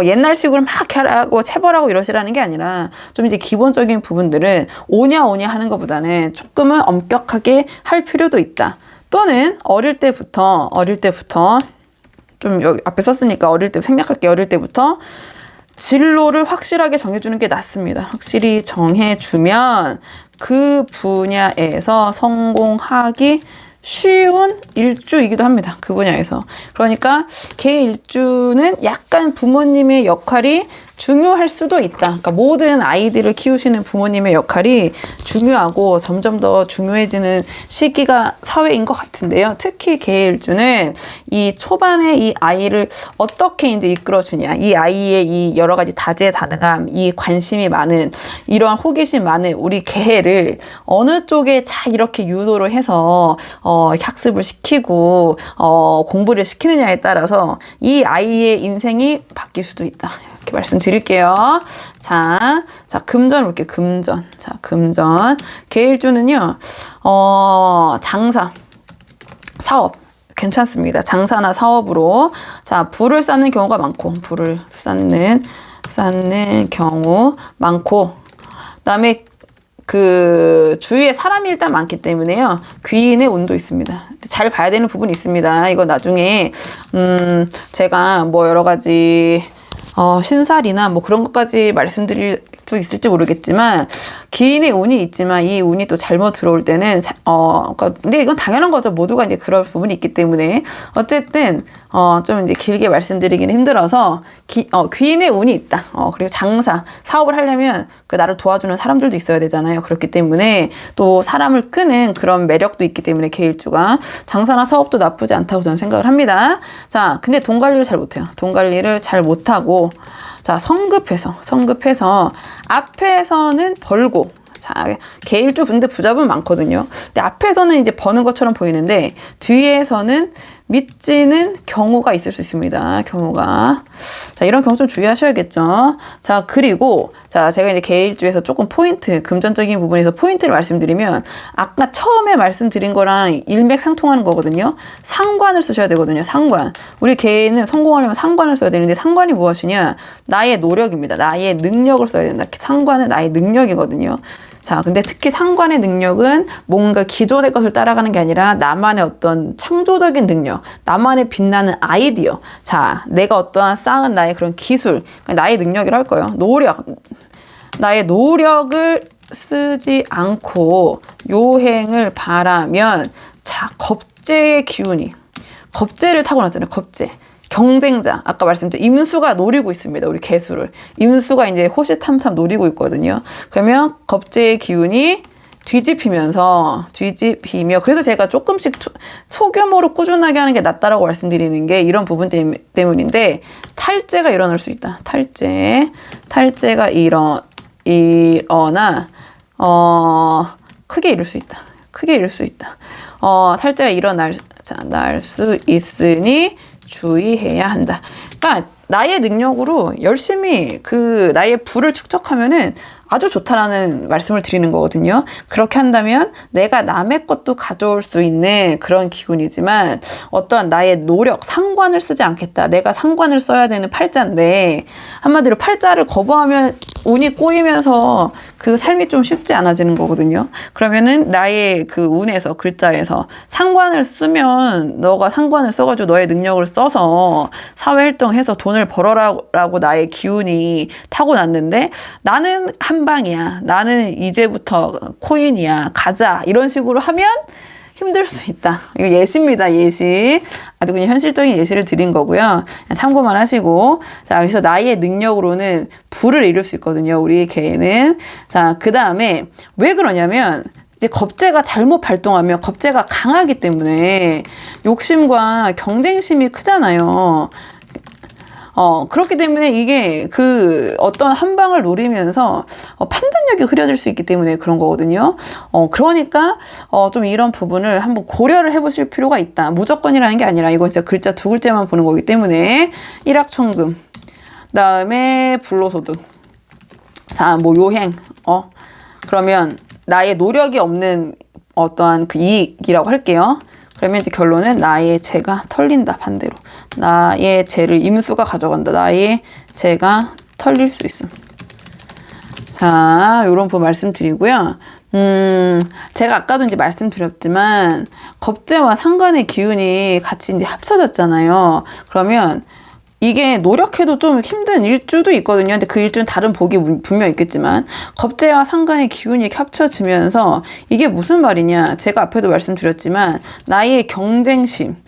옛날식으로 막 하라고 체벌하고 이러시라는 게 아니라 좀 이제 기본적인 부분들은 오냐 하는 것보다는 조금은 엄격하게 할 필요도 있다. 또는 어릴 때부터 좀 여기 앞에 썼으니까 어릴 때부터 진로를 확실하게 정해주는 게 낫습니다. 확실히 정해주면 그 분야에서 성공하기 쉬운 일주이기도 합니다. 그 분야에서. 그러니까 개일주는 약간 부모님의 역할이 중요할 수도 있다. 그러니까 모든 아이들을 키우시는 부모님의 역할이 중요하고 점점 더 중요해지는 시기가 사회인 것 같은데요. 특히 개일주는 이 초반에 이 아이를 어떻게 이제 이끌어주냐, 이 아이의 이 여러 가지 다재다능함, 이 관심이 많은 이러한 호기심 많은 우리 개를 어느 쪽에 잘 이렇게 유도를 해서 학습을 시키고 공부를 시키느냐에 따라서 이 아이의 인생이 바뀔 수도 있다. 이렇게 말씀드릴게요. 자, 금전 볼게요. 금전. 자, 금전. 개일주는요, 장사, 사업. 괜찮습니다. 장사나 사업으로. 자, 부를 쌓는 경우가 많고, 부를 쌓는 경우 많고, 그 다음에 그 주위에 사람이 일단 많기 때문에요. 귀인의 운도 있습니다. 잘 봐야 되는 부분이 있습니다. 이거 나중에 제가 뭐 여러 가지 신살이나 뭐 그런 것까지 말씀드릴 수 있을지 모르겠지만 귀인의 운이 있지만 이 운이 또 잘못 들어올 때는 그러니까 근데 이건 당연한 거죠. 모두가 이제 그럴 부분이 있기 때문에 어쨌든 좀 이제 길게 말씀드리기는 힘들어서 귀인의 운이 있다. 그리고 장사, 사업을 하려면 그 나를 도와주는 사람들도 있어야 되잖아요. 그렇기 때문에 또 사람을 끄는 그런 매력도 있기 때문에 개일주가 장사나 사업도 나쁘지 않다고 저는 생각을 합니다. 자, 근데 돈 관리를 잘 못해요. 돈 관리를 잘 못하고 자, 성급해서 앞에서는 벌고 자, 개일주 근데 부잡은 많거든요. 근데 앞에서는 이제 버는 것처럼 보이는데 뒤에서는 미치는 경우가 있을 수 있습니다. 경우가. 자, 이런 경우 좀 주의하셔야겠죠. 자, 그리고 자, 제가 이제 개일주에서 조금 포인트, 금전적인 부분에서 포인트를 말씀드리면 아까 처음에 말씀드린 거랑 일맥상통하는 거거든요. 상관을 쓰셔야 되거든요. 상관. 우리 개는 성공하려면 상관을 써야 되는데 상관이 무엇이냐? 나의 노력입니다. 나의 능력을 써야 된다. 상관은 나의 능력이거든요. 자, 근데 특히 상관의 능력은 뭔가 기존의 것을 따라가는 게 아니라 나만의 어떤 창조적인 능력, 나만의 빛나는 아이디어. 자, 내가 어떠한 쌓은 나의 그런 기술, 나의 능력이라 할 거예요. 노력. 나의 노력을 쓰지 않고 요행을 바라면 자, 겁재의 기운이. 겁재를 타고났잖아요. 겁재. 경쟁자, 아까 말씀드린 임수가 노리고 있습니다. 우리 개수를. 임수가 이제 호시탐탐 노리고 있거든요. 그러면 겁재의 기운이 뒤집히며 그래서 제가 조금씩 소규모로 꾸준하게 하는 게 낫다라고 말씀드리는 게 이런 부분 때문인데 탈재가 일어날 수 있다. 탈재가 일어나 크게 이룰 수 있다. 탈재가 일어날 수 있으니 주의해야 한다. 그러니까 나의 능력으로 열심히 그 나의 부를 축적하면은 아주 좋다라는 말씀을 드리는 거거든요. 그렇게 한다면 내가 남의 것도 가져올 수 있는 그런 기운이지만 어떠한 나의 노력, 상관을 쓰지 않겠다. 내가 상관을 써야 되는 팔자인데 한마디로 팔자를 거부하면 운이 꼬이면서 그 삶이 좀 쉽지 않아지는 거거든요. 그러면은 나의 그 운에서 글자에서 상관을 쓰면 너가 상관을 써가지고 너의 능력을 써서 사회활동해서 돈을 벌어라고 나의 기운이 타고났는데 나는 한 방이야. 나는 이제부터 코인이야. 가자. 이런 식으로 하면 힘들 수 있다. 이거 예시입니다. 예시. 아주 그냥 현실적인 예시를 드린 거고요. 그냥 참고만 하시고. 자, 그래서 나의 능력으로는 부를 이룰 수 있거든요. 우리 개는. 자, 그 다음에 왜 그러냐면 이제 겁재가 잘못 발동하면 겁재가 강하기 때문에 욕심과 경쟁심이 크잖아요. 그렇기 때문에 이게 그 어떤 한 방을 노리면서 판단력이 흐려질 수 있기 때문에 그런 거거든요. 그러니까 좀 이런 부분을 한번 고려를 해보실 필요가 있다. 무조건이라는 게 아니라 이건 진짜 글자 두 글자만 보는 거기 때문에 일확천금, 그다음에 불로소득, 자, 뭐 요행, 그러면 나의 노력이 없는 어떠한 그 이익이라고 할게요. 그러면 이제 결론은 나의 재가 털린다. 반대로 나의 재를 임수가 가져간다. 나의 재가 털릴 수 있음. 자, 요런 부분 말씀드리고요. 제가 아까도 이제 말씀드렸지만 겁재와 상관의 기운이 같이 이제 합쳐졌잖아요. 그러면 이게 노력해도 좀 힘든 일주도 있거든요. 근데 그 일주는 다른 복이 분명 있겠지만 겁재와 상관의 기운이 이렇게 합쳐지면서 이게 무슨 말이냐. 제가 앞에도 말씀드렸지만 나의 경쟁심과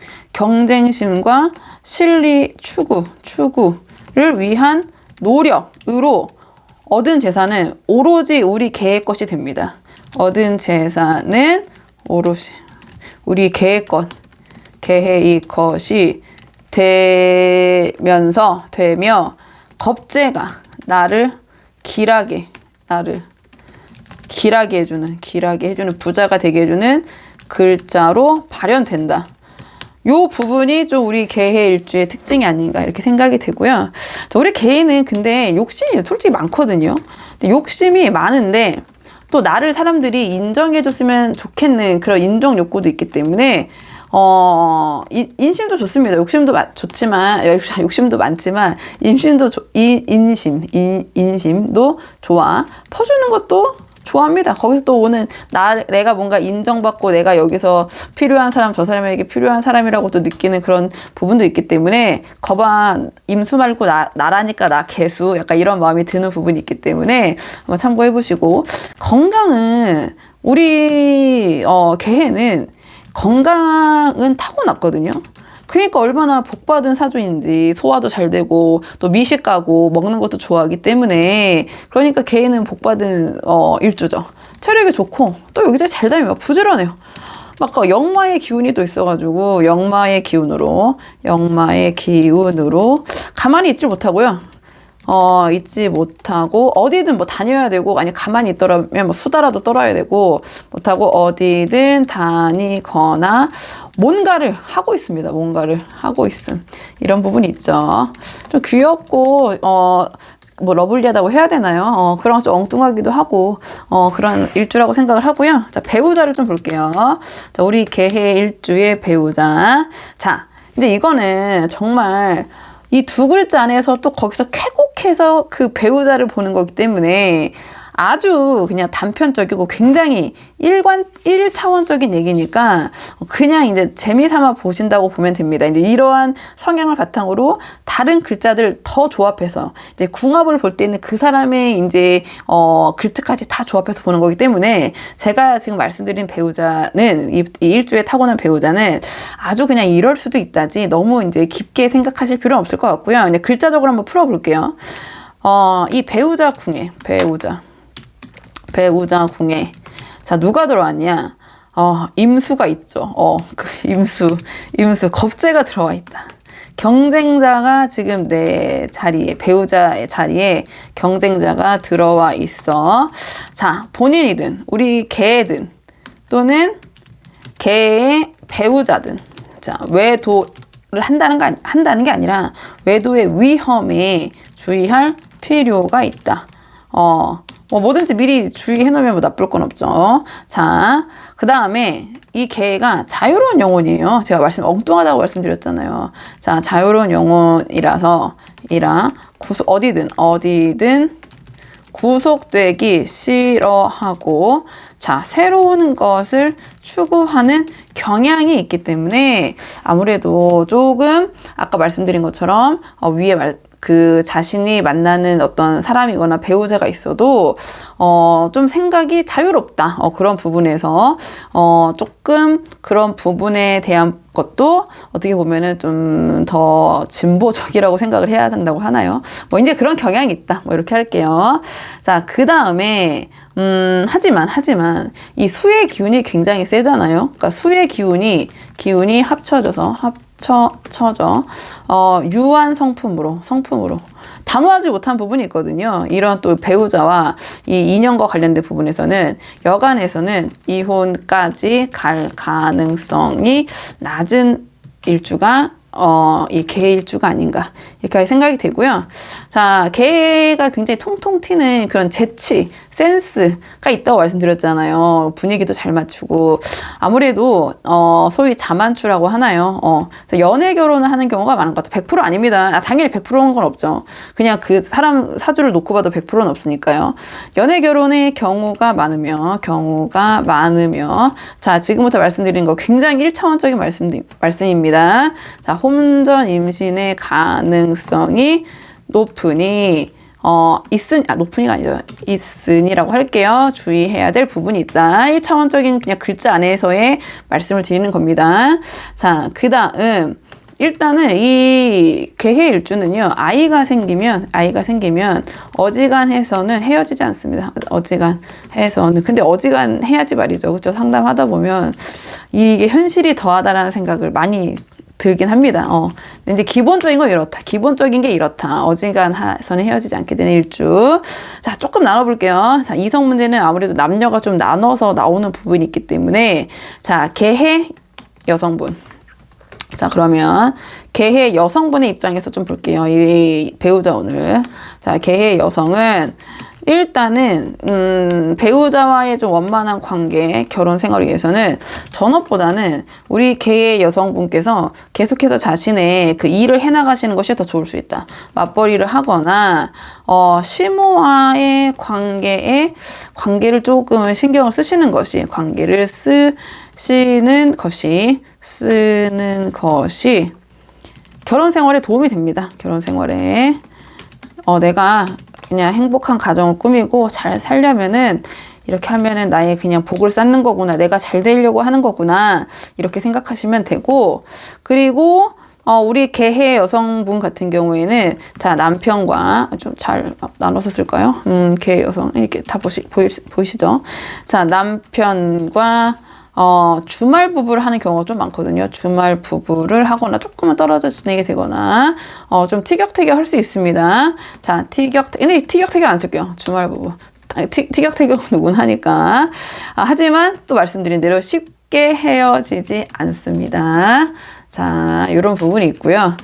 실리 추구를 위한 노력으로 얻은 재산은 오로지 우리 개의 것이 됩니다. 얻은 재산은 오롯이 우리 개의 것, 개의 것이 되며 겁재가 나를 길하게 해주는 부자가 되게 해주는 글자로 발현된다. 요 부분이 좀 우리 개해 일주의 특징이 아닌가 이렇게 생각이 되고요. 우리 개인은 근데 욕심이 솔직히 많거든요. 근데 욕심이 많은데 또 나를 사람들이 인정해줬으면 좋겠는 그런 인정 욕구도 있기 때문에 인심도 좋습니다. 욕심도 많지만 인심도 좋아. 퍼주는 것도 좋아합니다. 거기서 또 오는 내가 뭔가 인정받고 내가 여기서 필요한 사람, 저 사람에게 필요한 사람이라고 또 느끼는 그런 부분도 있기 때문에 거봐, 임수 말고 나라니까 나 개수, 약간 이런 마음이 드는 부분이 있기 때문에 한번 참고해 보시고, 건강은 우리 개해는 건강은 타고났거든요. 그러니까 얼마나 복받은 사주인지, 소화도 잘 되고 또 미식가고 먹는 것도 좋아하기 때문에, 그러니까 개인은 복받은 일주죠. 체력이 좋고 또 여기저기 잘 다니면 막 부지런해요. 막 역마의 기운이 또 있어가지고 역마의 기운으로 가만히 있지 못하고요. 있지 못하고 어디든 뭐 다녀야 되고, 아니 가만히 있더라면 뭐 수다라도 떨어야 되고 못하고 어디든 다니거나 뭔가를 하고 있습니다. 이런 부분이 있죠. 좀 귀엽고 뭐 러블리하다고 해야 되나요? 그런 좀 엉뚱하기도 하고 그런 일주라고 생각을 하고요. 자, 배우자를 좀 볼게요. 자, 우리 개해 일주의 배우자. 자, 이제 이거는 정말 이 두 글자 안에서 또 거기서 쾌곡해서 그 배우자를 보는 거기 때문에 아주 그냥 단편적이고 굉장히 1차원적인 얘기니까 그냥 이제 재미삼아 보신다고 보면 됩니다. 이제 이러한 성향을 바탕으로 다른 글자들 더 조합해서 이제 궁합을 볼 때는 그 사람의 이제 글자까지 다 조합해서 보는 거기 때문에, 제가 지금 말씀드린 배우자는 이 일주에 타고난 배우자는 아주 그냥 이럴 수도 있다지 너무 이제 깊게 생각하실 필요는 없을 것 같고요. 이제 글자적으로 한번 풀어볼게요. 이 배우자 궁에 자, 누가 들어왔냐? 임수가 있죠. 그 임수 겁재가 들어와 있다. 경쟁자가 지금 내 자리에, 배우자의 자리에 경쟁자가 들어와 있어. 자, 본인이든 우리 개든 또는 개의 배우자든, 자, 외도를 한다는 게 아니라 외도의 위험에 주의할 필요가 있다. 뭐 뭐든지 미리 주의해 놓으면 뭐 나쁠 건 없죠. 자, 그 다음에 이 개가 자유로운 영혼이에요. 제가 엉뚱하다고 말씀드렸잖아요. 자, 자유로운 영혼이라서 어디든 구속되기 싫어하고, 자, 새로운 것을 추구하는 경향이 있기 때문에 아무래도 조금 아까 말씀드린 것처럼 그 자신이 만나는 어떤 사람이거나 배우자가 있어도 좀 생각이 자유롭다. 그런 부분에서 조금 그런 부분에 대한 것도 어떻게 보면은 좀 더 진보적이라고 생각을 해야 된다고 하나요? 뭐 이제 그런 경향이 있다. 뭐 이렇게 할게요. 자, 그 다음에 하지만 이 수의 기운이 굉장히 세잖아요. 그러니까 수의 기운이 합쳐져 유한 성품으로 단호하지 못한 부분이 있거든요. 이런 또 배우자와 이 인연과 관련된 부분에서는 여간에서는 이혼까지 갈 가능성이 낮은 일주가 이 개일주가 아닌가 이렇게 생각이 되고요. 자, 개가 굉장히 통통 튀는 그런 재치, 센스가 있다고 말씀드렸잖아요. 분위기도 잘 맞추고 아무래도 소위 자만추라고 하나요. 그래서 연애 결혼을 하는 경우가 많은 것 같아요. 100% 아닙니다. 당연히 100%인 건 없죠. 그냥 그 사람 사주를 놓고 봐도 100%는 없으니까요. 연애 결혼의 경우가 많으며 자, 지금부터 말씀드린 거 굉장히 1차원적인 말씀입니다. 자, 혼전 임신의 가능성이 높으니 높으니가 아니죠. 있으니라고 할게요. 주의해야 될 부분이 있다. 1차원적인 그냥 글자 안에서의 말씀을 드리는 겁니다. 자, 그 다음 일단은 이 개해 일주는요, 아이가 생기면 어지간해서는 헤어지지 않습니다. 어지간해서는. 근데 어지간해야지 말이죠. 그렇죠? 상담하다 보면 이게 현실이 더하다라는 생각을 많이 들긴 합니다. 근데 이제 기본적인 건 이렇다. 기본적인 게 이렇다. 어지간해서는 헤어지지 않게 되는 일주. 자, 조금 나눠볼게요. 자, 이성 문제는 아무래도 남녀가 좀 나눠서 나오는 부분이 있기 때문에, 자, 개해 여성분. 자, 그러면 개해 여성분의 입장에서 좀 볼게요. 이 배우자 오늘. 자, 개해 여성은 일단은 배우자와의 좀 원만한 관계, 결혼 생활을 위해서는 전업보다는 우리 개의 여성분께서 계속해서 자신의 그 일을 해나가시는 것이 더 좋을 수 있다. 맞벌이를 하거나 시모와의 관계를 조금 신경을 쓰시는 것이, 쓰는 것이 결혼 생활에 도움이 됩니다. 결혼 생활에 내가 그냥 행복한 가정을 꾸미고 잘 살려면은 이렇게 하면은 나의 그냥 복을 쌓는 거구나, 내가 잘 되려고 하는 거구나, 이렇게 생각하시면 되고, 그리고 우리 개해 여성분 같은 경우에는, 자, 남편과 좀 잘 나눠서 쓸까요? 개해 여성 이렇게 다 보이시죠? 자, 남편과 주말 부부를 하는 경우가 좀 많거든요. 주말 부부를 하거나 조금은 떨어져 지내게 되거나 좀 티격태격 할 수 있습니다. 자, 티격태격 안 쓸게요. 주말 부부. 티격태격 누군 하니까. 하지만 또 말씀드린 대로 쉽게 헤어지지 않습니다. 자, 이런 부분이 있고요.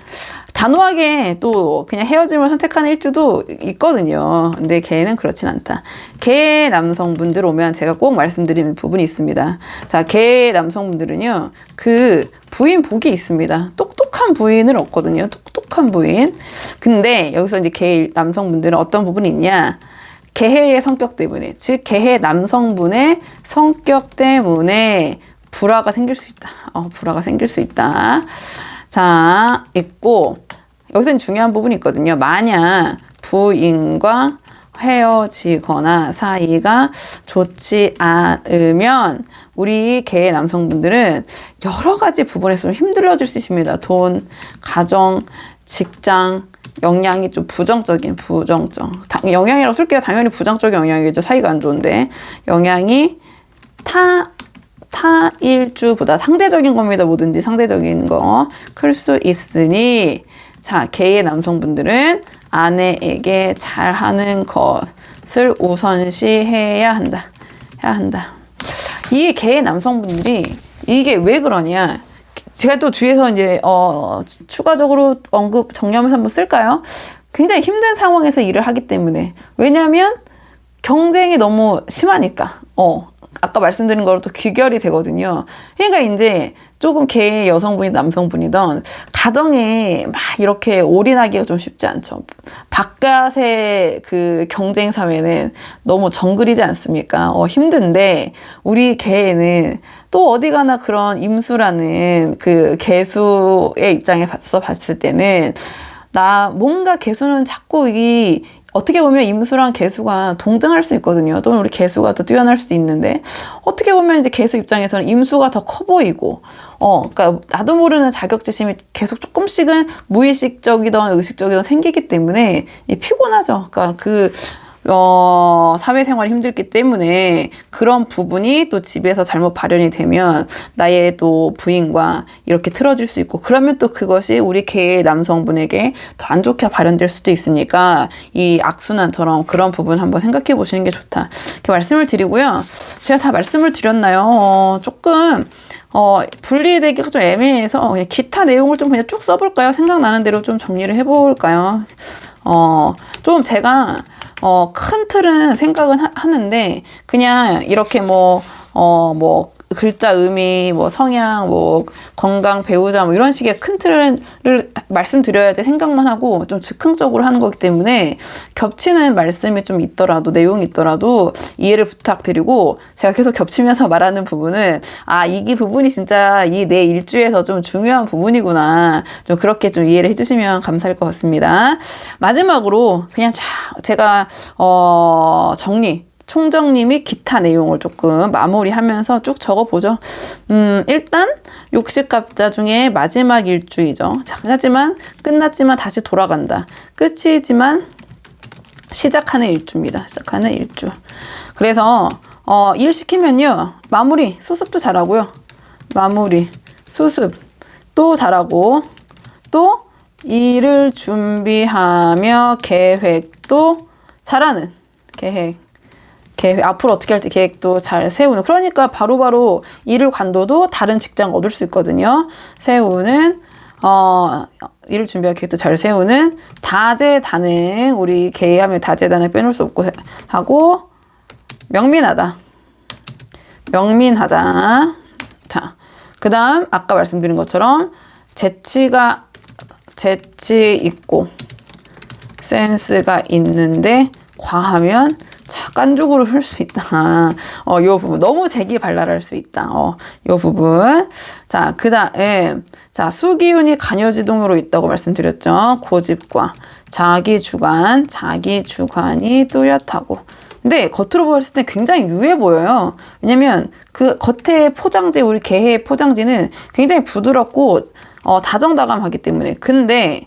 단호하게 또 그냥 헤어짐을 선택하는 일주도 있거든요. 근데 걔는 그렇진 않다. 개 남성분들 오면 제가 꼭 말씀드리는 부분이 있습니다. 자, 개 남성분들은요, 그 부인 복이 있습니다. 똑똑한 부인을 얻거든요. 똑똑한 부인. 근데 여기서 이제 개 남성분들은 어떤 부분이 있냐? 개해의 성격 때문에, 즉 개해 남성분의 성격 때문에 불화가 생길 수 있다. 불화가 생길 수 있다. 자, 있고, 여기서는 중요한 부분이 있거든요. 만약 부인과 헤어지거나 사이가 좋지 않으면 우리 개 남성분들은 여러 가지 부분에서 좀 힘들어질 수 있습니다. 돈, 가정, 직장, 영향이 좀 영향이라고 쓸게요. 당연히 부정적인 영향이겠죠. 사이가 안 좋은데. 영향이 타일주보다 상대적인 겁니다. 뭐든지 상대적인 거 클 수 있으니, 자, 개의 남성분들은 아내에게 잘하는 것을 우선시해야 한다. 이 개의 남성분들이 이게 왜 그러냐? 제가 또 뒤에서 이제 추가적으로 정리하면서 한번 쓸까요? 굉장히 힘든 상황에서 일을 하기 때문에. 왜냐하면 경쟁이 너무 심하니까. 아까 말씀드린 거로 또 귀결이 되거든요. 그러니까 이제 조금 개 여성분이 남성분이던 가정에 막 이렇게 올인하기가 좀 쉽지 않죠. 바깥의 그 경쟁 사회는 너무 정글이지 않습니까? 힘든데 우리 개는 또 어디 가나 그런 임수라는 그 개수의 입장에서 봤을 때는 뭔가 개수는 자꾸 어떻게 보면 임수랑 개수가 동등할 수 있거든요. 또는 우리 개수가 더 뛰어날 수도 있는데, 어떻게 보면 이제 개수 입장에서는 임수가 더 커 보이고, 그러니까 나도 모르는 자격지심이 계속 조금씩은 무의식적이든 의식적이든 생기기 때문에 피곤하죠. 그러니까 사회생활이 힘들기 때문에 그런 부분이 또 집에서 잘못 발현이 되면 나의 또 부인과 이렇게 틀어질 수 있고, 그러면 또 그것이 우리 개 남성분에게 더 안 좋게 발현될 수도 있으니까 이 악순환처럼 그런 부분 한번 생각해 보시는 게 좋다. 이렇게 말씀을 드리고요. 제가 다 말씀을 드렸나요? 조금 분리되기가 좀 애매해서 그냥 기타 내용을 좀 그냥 쭉 써볼까요? 생각나는 대로 좀 정리를 해볼까요? 좀 제가 큰 틀은 생각은 하는데, 그냥 이렇게 글자 의미, 성향, 건강, 배우자, 이런 식의 큰 틀을 말씀드려야지 생각만 하고 좀 즉흥적으로 하는 거기 때문에 겹치는 말씀이 좀 있더라도, 내용이 있더라도 이해를 부탁드리고, 제가 계속 겹치면서 말하는 부분은, 이 부분이 진짜 이 내 일주에서 좀 중요한 부분이구나. 좀 그렇게 좀 이해를 해주시면 감사할 것 같습니다. 마지막으로 그냥 제가, 총정리 기타 내용을 조금 마무리하면서 쭉 적어보죠. 일단 육식갑자 중에 마지막 일주이죠. 하지만 끝났지만 다시 돌아간다. 끝이지만 시작하는 일주입니다. 시작하는 일주. 그래서 일 시키면요. 마무리, 수습도 잘하고요. 마무리, 수습 또 잘하고 또 일을 준비하며 계획도 잘하는 계획 앞으로 어떻게 할지 계획도 잘 세우는 그러니까 바로바로 일을 관둬도 다른 직장 얻을 수 있거든요. 세우는 일을 준비할 계획도 잘 세우는 다재다능 우리 개하면 다재다능 빼놓을 수 없고 하고 명민하다. 자, 그 다음 아까 말씀드린 것처럼 재치 있고 센스가 있는데 과하면 깐죽으로 흘 수 있다. 요 부분 너무 재기발랄할 수 있다. 요 부분. 자, 그 다음 수기운이 간여지동으로 있다고 말씀드렸죠. 고집과 자기주관이 뚜렷하고. 근데 겉으로 보였을 때 굉장히 유해 보여요. 왜냐면 그 겉에 포장지 우리 개의 포장지는 굉장히 부드럽고 다정다감하기 때문에. 근데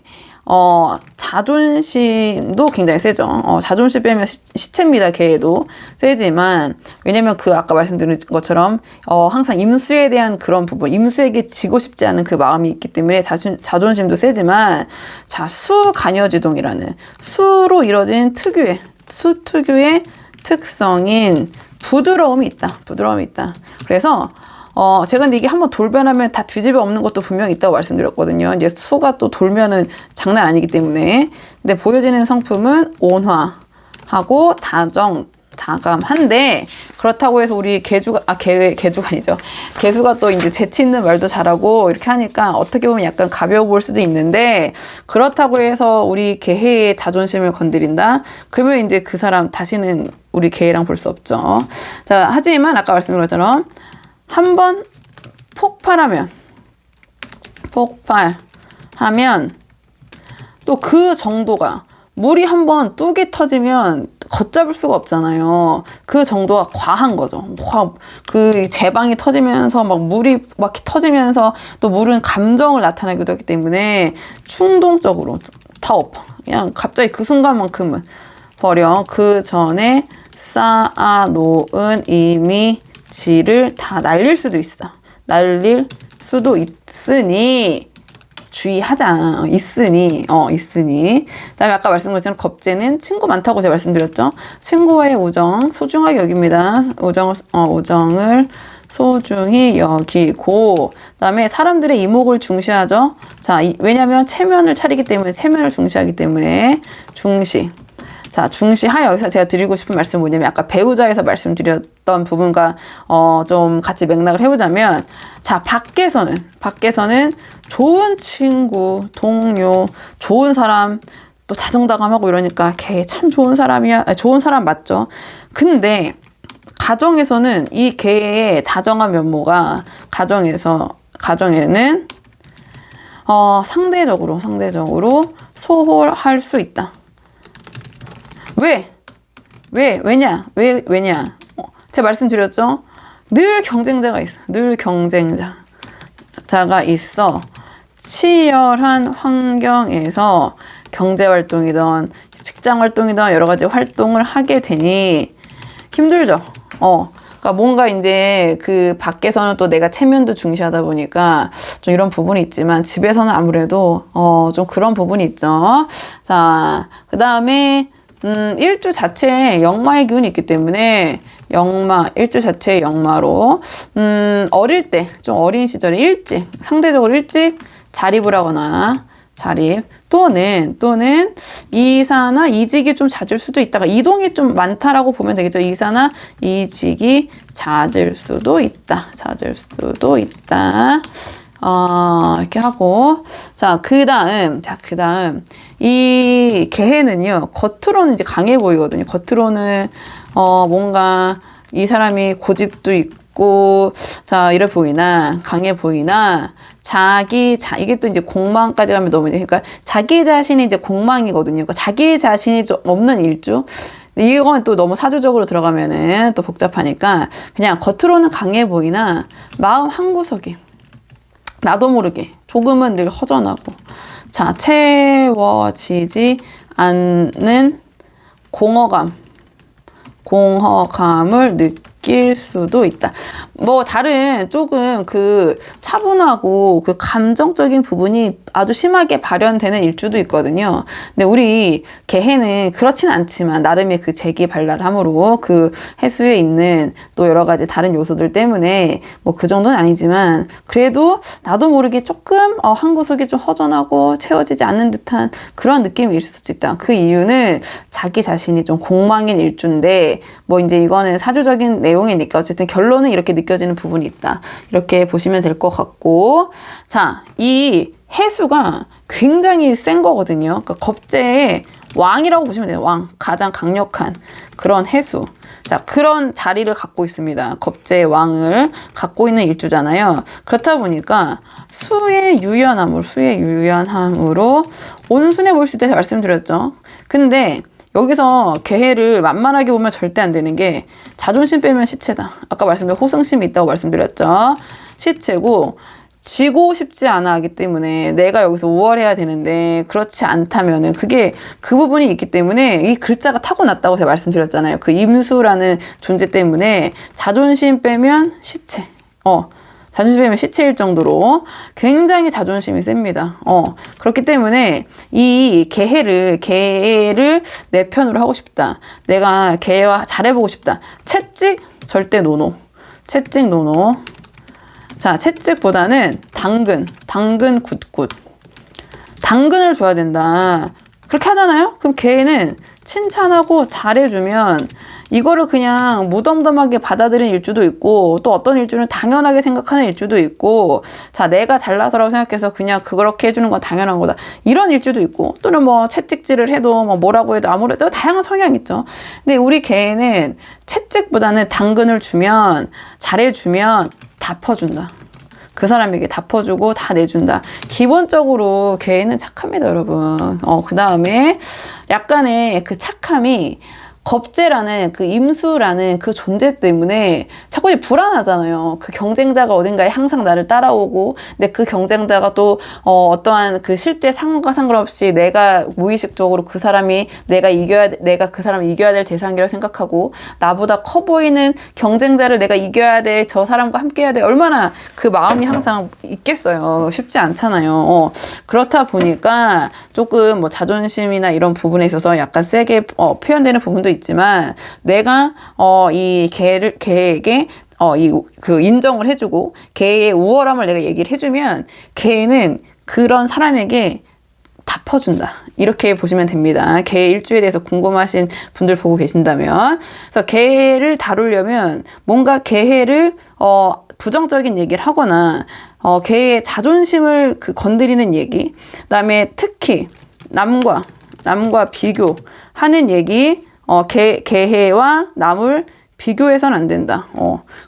자존심도 굉장히 세죠. 자존심 빼면 시체입니다. 개도 세지만 왜냐면 그 아까 말씀드린 것처럼 항상 임수에 대한 그런 부분, 임수에게 지고 싶지 않은 그 마음이 있기 때문에 자존심도 세지만 수간여지동이라는 수로 이뤄진 수 특유의 특성인 부드러움이 있다. 그래서 제가 근데 이게 한번 돌변하면 다 뒤집어 엎는 것도 분명히 있다고 말씀드렸거든요. 이제 수가 또 돌면은 장난 아니기 때문에. 근데 보여지는 성품은 온화하고 다감한데 그렇다고 해서 우리 개수가 아니죠. 개수가 또 이제 재치 있는 말도 잘하고 이렇게 하니까 어떻게 보면 약간 가벼워 보일 수도 있는데 그렇다고 해서 우리 개의 자존심을 건드린다? 그러면 이제 그 사람 다시는 우리 개랑 볼 수 없죠. 자, 하지만 아까 말씀드린 것처럼 한번 폭발하면 또 그 정도가 물이 한번 뚝이 터지면 걷잡을 수가 없잖아요. 그 정도가 과한 거죠. 그 제방이 터지면서 막 물이 막 터지면서 또 물은 감정을 나타내기도 하기 때문에 충동적으로 다 엎어. 그냥 갑자기 그 순간만큼은 버려. 그 전에 쌓아놓은 이미지를 다 날릴 수도 있으니 주의하자. 있으니. 그다음에 아까 말씀드린 것처럼 겁재는 친구 많다고 제가 말씀드렸죠. 친구와의 우정 소중하게 여깁니다. 우정을 소중히 여기고 그다음에 사람들의 이목을 중시하죠. 자, 왜냐하면 체면을 차리기 때문에 체면을 중시하기 때문에 중시하여 여기서 제가 드리고 싶은 말씀은 뭐냐면 아까 배우자에서 말씀드렸던 부분과 좀 같이 맥락을 해보자면 밖에서는 좋은 친구, 동료, 좋은 사람 또 다정다감하고 이러니까 걔 참 좋은 사람이야. 좋은 사람 맞죠. 근데 가정에서는 이 개의 다정한 면모가 가정에는 상대적으로 소홀할 수 있다. 왜냐? 제가 말씀드렸죠? 늘 경쟁자가 있어. 치열한 환경에서 경제활동이든 직장활동이든 여러 가지 활동을 하게 되니 힘들죠. 그러니까 뭔가 이제 그 밖에서는 또 내가 체면도 중시하다 보니까 좀 이런 부분이 있지만 집에서는 아무래도 좀 그런 부분이 있죠. 자, 그 다음에 일주 자체에 역마의 기운이 있기 때문에 일주 자체의 역마로 어릴 때 좀 어린 시절에 상대적으로 일찍 자립을 하거나 또는 이사나 이직이 좀 잦을 수도 있다가 이동이 좀 많다라고 보면 되겠죠. 이사나 이직이 잦을 수도 있다. 이렇게 하고 그 다음 이 개해는요 겉으로는 이제 강해 보이거든요. 겉으로는 뭔가 이 사람이 고집도 있고 이래 보이나 강해 보이나 이게 또 이제 공망까지 가면 너무 그러니까 자기 자신이 이제 공망이거든요. 그러니까 자기 자신이 좀 없는 일주. 이건 또 너무 사주적으로 들어가면은 또 복잡하니까 그냥 겉으로는 강해 보이나 마음 한구석이 나도 모르게 조금은 늘 허전하고, 자, 채워지지 않는 공허감을 느낄 수도 있다. 뭐 다른 조금 그 차분하고 그 감정적인 부분이 아주 심하게 발현되는 일주도 있거든요. 근데 우리 개해는 그렇진 않지만 나름의 그 재기발랄함으로 그 해수에 있는 또 여러 가지 다른 요소들 때문에 뭐 그 정도는 아니지만 그래도 나도 모르게 조금 한 구석이 좀 허전하고 채워지지 않는 듯한 그런 느낌이 있을 수도 있다. 그 이유는 자기 자신이 좀 공망인 일주인데 뭐 이제 이거는 사주적인 내용이니까 어쨌든 결론은 이렇게 느껴지는 부분이 있다. 이렇게 보시면 될 것 같고, 자, 이 해수가 굉장히 센 거거든요. 그러니까 겁재의 왕이라고 보시면 돼요. 왕, 가장 강력한 그런 해수. 자, 그런 자리를 갖고 있습니다. 겁재의 왕을 갖고 있는 일주잖아요. 그렇다 보니까 수의 유연함으로 온순해 보일 수 있다고 말씀드렸죠. 근데 여기서 개해를 만만하게 보면 절대 안 되는 게 자존심 빼면 시체다. 아까 말씀드린 호승심이 있다고 말씀드렸죠. 시체고 지고 싶지 않아 하기 때문에 내가 여기서 우월해야 되는데 그렇지 않다면은 그게 그 부분이 있기 때문에 이 글자가 타고났다고 제가 말씀드렸잖아요. 그 임수라는 존재 때문에 자존심 빼면 시체. 자존심 빼면 시체일 정도로 굉장히 자존심이 셉니다. 그렇기 때문에 이 개해를 내 편으로 하고 싶다. 내가 개와 잘해보고 싶다. 채찍 절대 노노. 채찍 노노. 자, 채찍보다는 당근 굿굿. 당근을 줘야 된다. 그렇게 하잖아요? 그럼 개는 칭찬하고 잘해주면 이거를 그냥 무덤덤하게 받아들이는 일주도 있고, 또 어떤 일주는 당연하게 생각하는 일주도 있고, 자, 내가 잘나서라고 생각해서 그냥 그렇게 해주는 건 당연한 거다. 이런 일주도 있고, 또는 뭐 채찍질을 해도 뭐라고 해도 아무래도 다양한 성향이 있죠. 근데 우리 개는 채찍보다는 당근을 주면, 잘해주면 다 퍼준다. 그 사람에게 다 퍼주고 다 내준다. 기본적으로 개는 착합니다, 여러분. 그 다음에 약간의 그 착함이 겁재라는 그 임수라는 그 존재 때문에 자꾸 불안하잖아요. 그 경쟁자가 어딘가에 항상 나를 따라오고, 근데 그 경쟁자가 또 어떠한 그 실제 상황과 상관없이 내가 무의식적으로 그 사람이 내가 그 사람을 이겨야 될 대상이라고 생각하고, 나보다 커 보이는 경쟁자를 내가 이겨야 돼, 저 사람과 함께 해야 돼, 얼마나 그 마음이 항상 있겠어요. 쉽지 않잖아요. 그렇다 보니까 조금 뭐 자존심이나 이런 부분에 있어서 약간 세게 표현되는 부분도 있지만, 내가 이 개에게 그 인정을 해주고 개의 우월함을 내가 얘기를 해주면 개는 그런 사람에게 다 퍼준다. 이렇게 보시면 됩니다. 개 일주에 대해서 궁금하신 분들 보고 계신다면, 그래서 개를 다루려면 뭔가 개를 부정적인 얘기를 하거나 개의 자존심을 건드리는 얘기, 그다음에 특히 남과 비교하는 얘기, 개해와 남을 비교해서는 안 된다.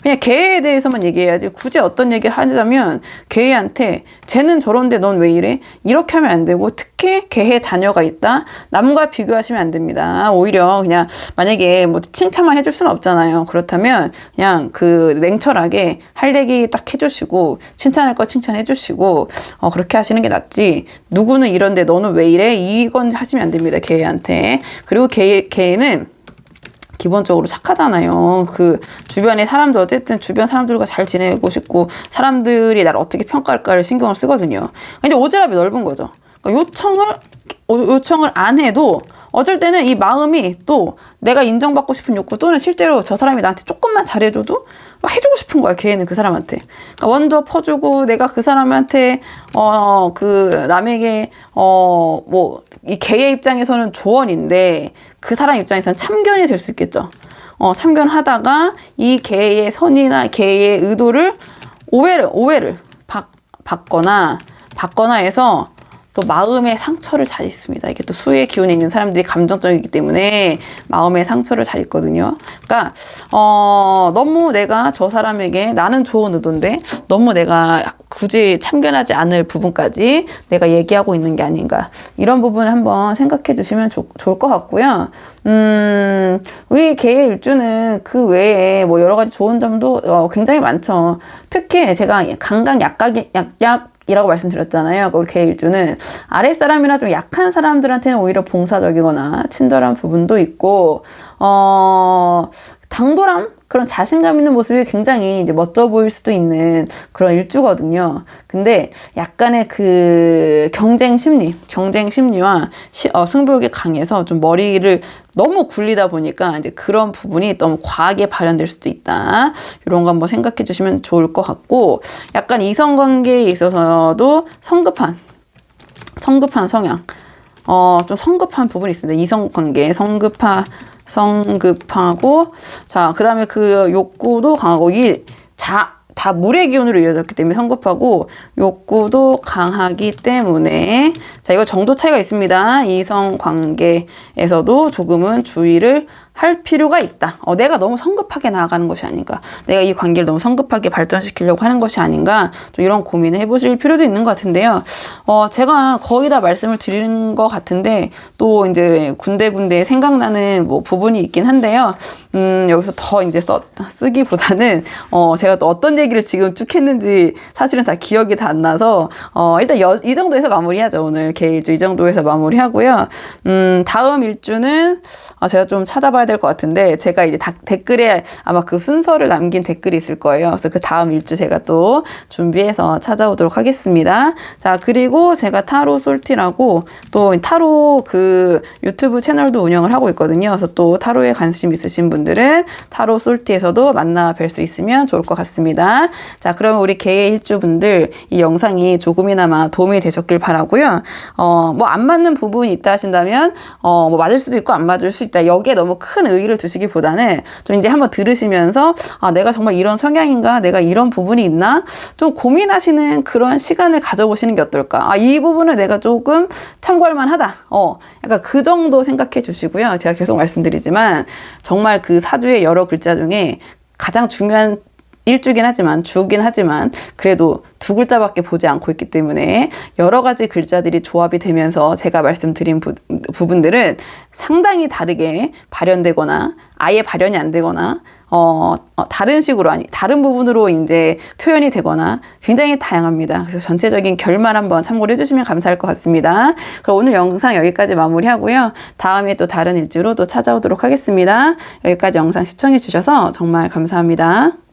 그냥 개에 대해서만 얘기해야지, 굳이 어떤 얘기를 하자면 개한테 쟤는 저런데 넌 왜 이래? 이렇게 하면 안 되고, 특히 개해 자녀가 있다? 남과 비교하시면 안 됩니다. 오히려 그냥 만약에 뭐 칭찬만 해줄 수는 없잖아요. 그렇다면 그냥 그 냉철하게 할 얘기 딱 해주시고, 칭찬할 거 칭찬해 주시고, 그렇게 하시는 게 낫지, 누구는 이런데 너는 왜 이래? 이건 하시면 안 됩니다. 개한테. 그리고 개는 기본적으로 착하잖아요. 그 주변의 사람들, 어쨌든 주변 사람들과 잘 지내고 싶고 사람들이 나를 어떻게 평가할까를 신경을 쓰거든요. 근데 오지랖이 넓은 거죠. 그러니까 요청을 안 해도 어쩔 때는 이 마음이 또 내가 인정받고 싶은 욕구, 또는 실제로 저 사람이 나한테 조금만 잘해줘도 막 해주고 싶은 거야, 걔는 그 사람한테. 그러니까 먼저 퍼주고, 내가 그 사람한테 그 남에게 뭐 이 개의 입장에서는 조언인데 그 사람 입장에서는 참견이 될 수 있겠죠. 참견하다가 이 개의 선이나 개의 의도를 오해를 받거나 해서 또 마음의 상처를 잘 입습니다. 이게 또 수의 기운에 있는 사람들이 감정적이기 때문에 마음의 상처를 잘 입거든요. 그러니까 너무 내가 저 사람에게 나는 좋은 의도인데 너무 내가 굳이 참견하지 않을 부분까지 내가 얘기하고 있는 게 아닌가, 이런 부분을 한번 생각해 주시면 좋을 것 같고요. 우리 개의 일주는 그 외에 뭐 여러 가지 좋은 점도 굉장히 많죠. 특히 제가 강강 약약이라고 말씀드렸잖아요. 우리 개의 일주는 아랫사람이나 좀 약한 사람들한테는 오히려 봉사적이거나 친절한 부분도 있고, 당돌함? 그런 자신감 있는 모습이 굉장히 이제 멋져 보일 수도 있는 그런 일주거든요. 근데 약간의 그 경쟁 심리와 승부욕이 강해서 좀 머리를 너무 굴리다 보니까 이제 그런 부분이 너무 과하게 발현될 수도 있다. 이런 거 한번 생각해 주시면 좋을 것 같고, 약간 이성관계에 있어서도 성급한 성향. 좀 성급한 부분이 있습니다. 이성관계 성급하고, 자, 그 다음에 그 욕구도 강하고, 다 물의 기운으로 이어졌기 때문에 성급하고, 욕구도 강하기 때문에, 자, 이거 정도 차이가 있습니다. 이성관계에서도 조금은 주의를 할 필요가 있다. 내가 너무 성급하게 나아가는 것이 아닌가, 내가 이 관계를 너무 성급하게 발전시키려고 하는 것이 아닌가, 좀 이런 고민을 해보실 필요도 있는 것 같은데요. 제가 거의 다 말씀을 드리는 것 같은데 또 이제 군데군데 생각나는 뭐 부분이 있긴 한데요. 여기서 더 이제 쓰기보다는 제가 또 어떤 얘기를 지금 쭉 했는지 사실은 다 기억이 다 안 나서 일단 이 정도에서 마무리하죠. 오늘 개일주 이 정도에서 마무리하고요. 다음 일주는 제가 좀 찾아봐야 될 것 같은데, 제가 이제 댓글에 아마 그 순서를 남긴 댓글이 있을 거예요. 그래서 그 다음 일주 제가 또 준비해서 찾아오도록 하겠습니다. 자, 그리고 제가 타로 솔티라고 또 타로 그 유튜브 채널도 운영을 하고 있거든요. 그래서 또 타로에 관심 있으신 분들은 타로 솔티에서도 만나 뵐 수 있으면 좋을 것 같습니다. 자, 그러면 우리 개의 일주분들 이 영상이 조금이나마 도움이 되셨길 바라고요. 뭐 안 맞는 부분이 있다 하신다면 뭐 맞을 수도 있고 안 맞을 수 있다, 여기에 너무 큰 의의를 두시기보다는 좀 이제 한번 들으시면서 내가 정말 이런 성향인가, 내가 이런 부분이 있나, 좀 고민하시는 그런 시간을 가져보시는 게 어떨까. 이 부분을 내가 조금 참고할 만하다. 약간 그 정도 생각해 주시고요. 제가 계속 말씀드리지만 정말 그 사주의 여러 글자 중에 가장 중요한 일주긴 하지만 주긴 하지만 그래도 두 글자밖에 보지 않고 있기 때문에 여러 가지 글자들이 조합이 되면서 제가 말씀드린 부분들은 상당히 다르게 발현되거나 아예 발현이 안 되거나 다른 식으로 다른 부분으로 이제 표현이 되거나 굉장히 다양합니다. 그래서 전체적인 결말 한번 참고를 해주시면 감사할 것 같습니다. 그럼 오늘 영상 여기까지 마무리하고요. 다음에 또 다른 일주로 또 찾아오도록 하겠습니다. 여기까지 영상 시청해 주셔서 정말 감사합니다.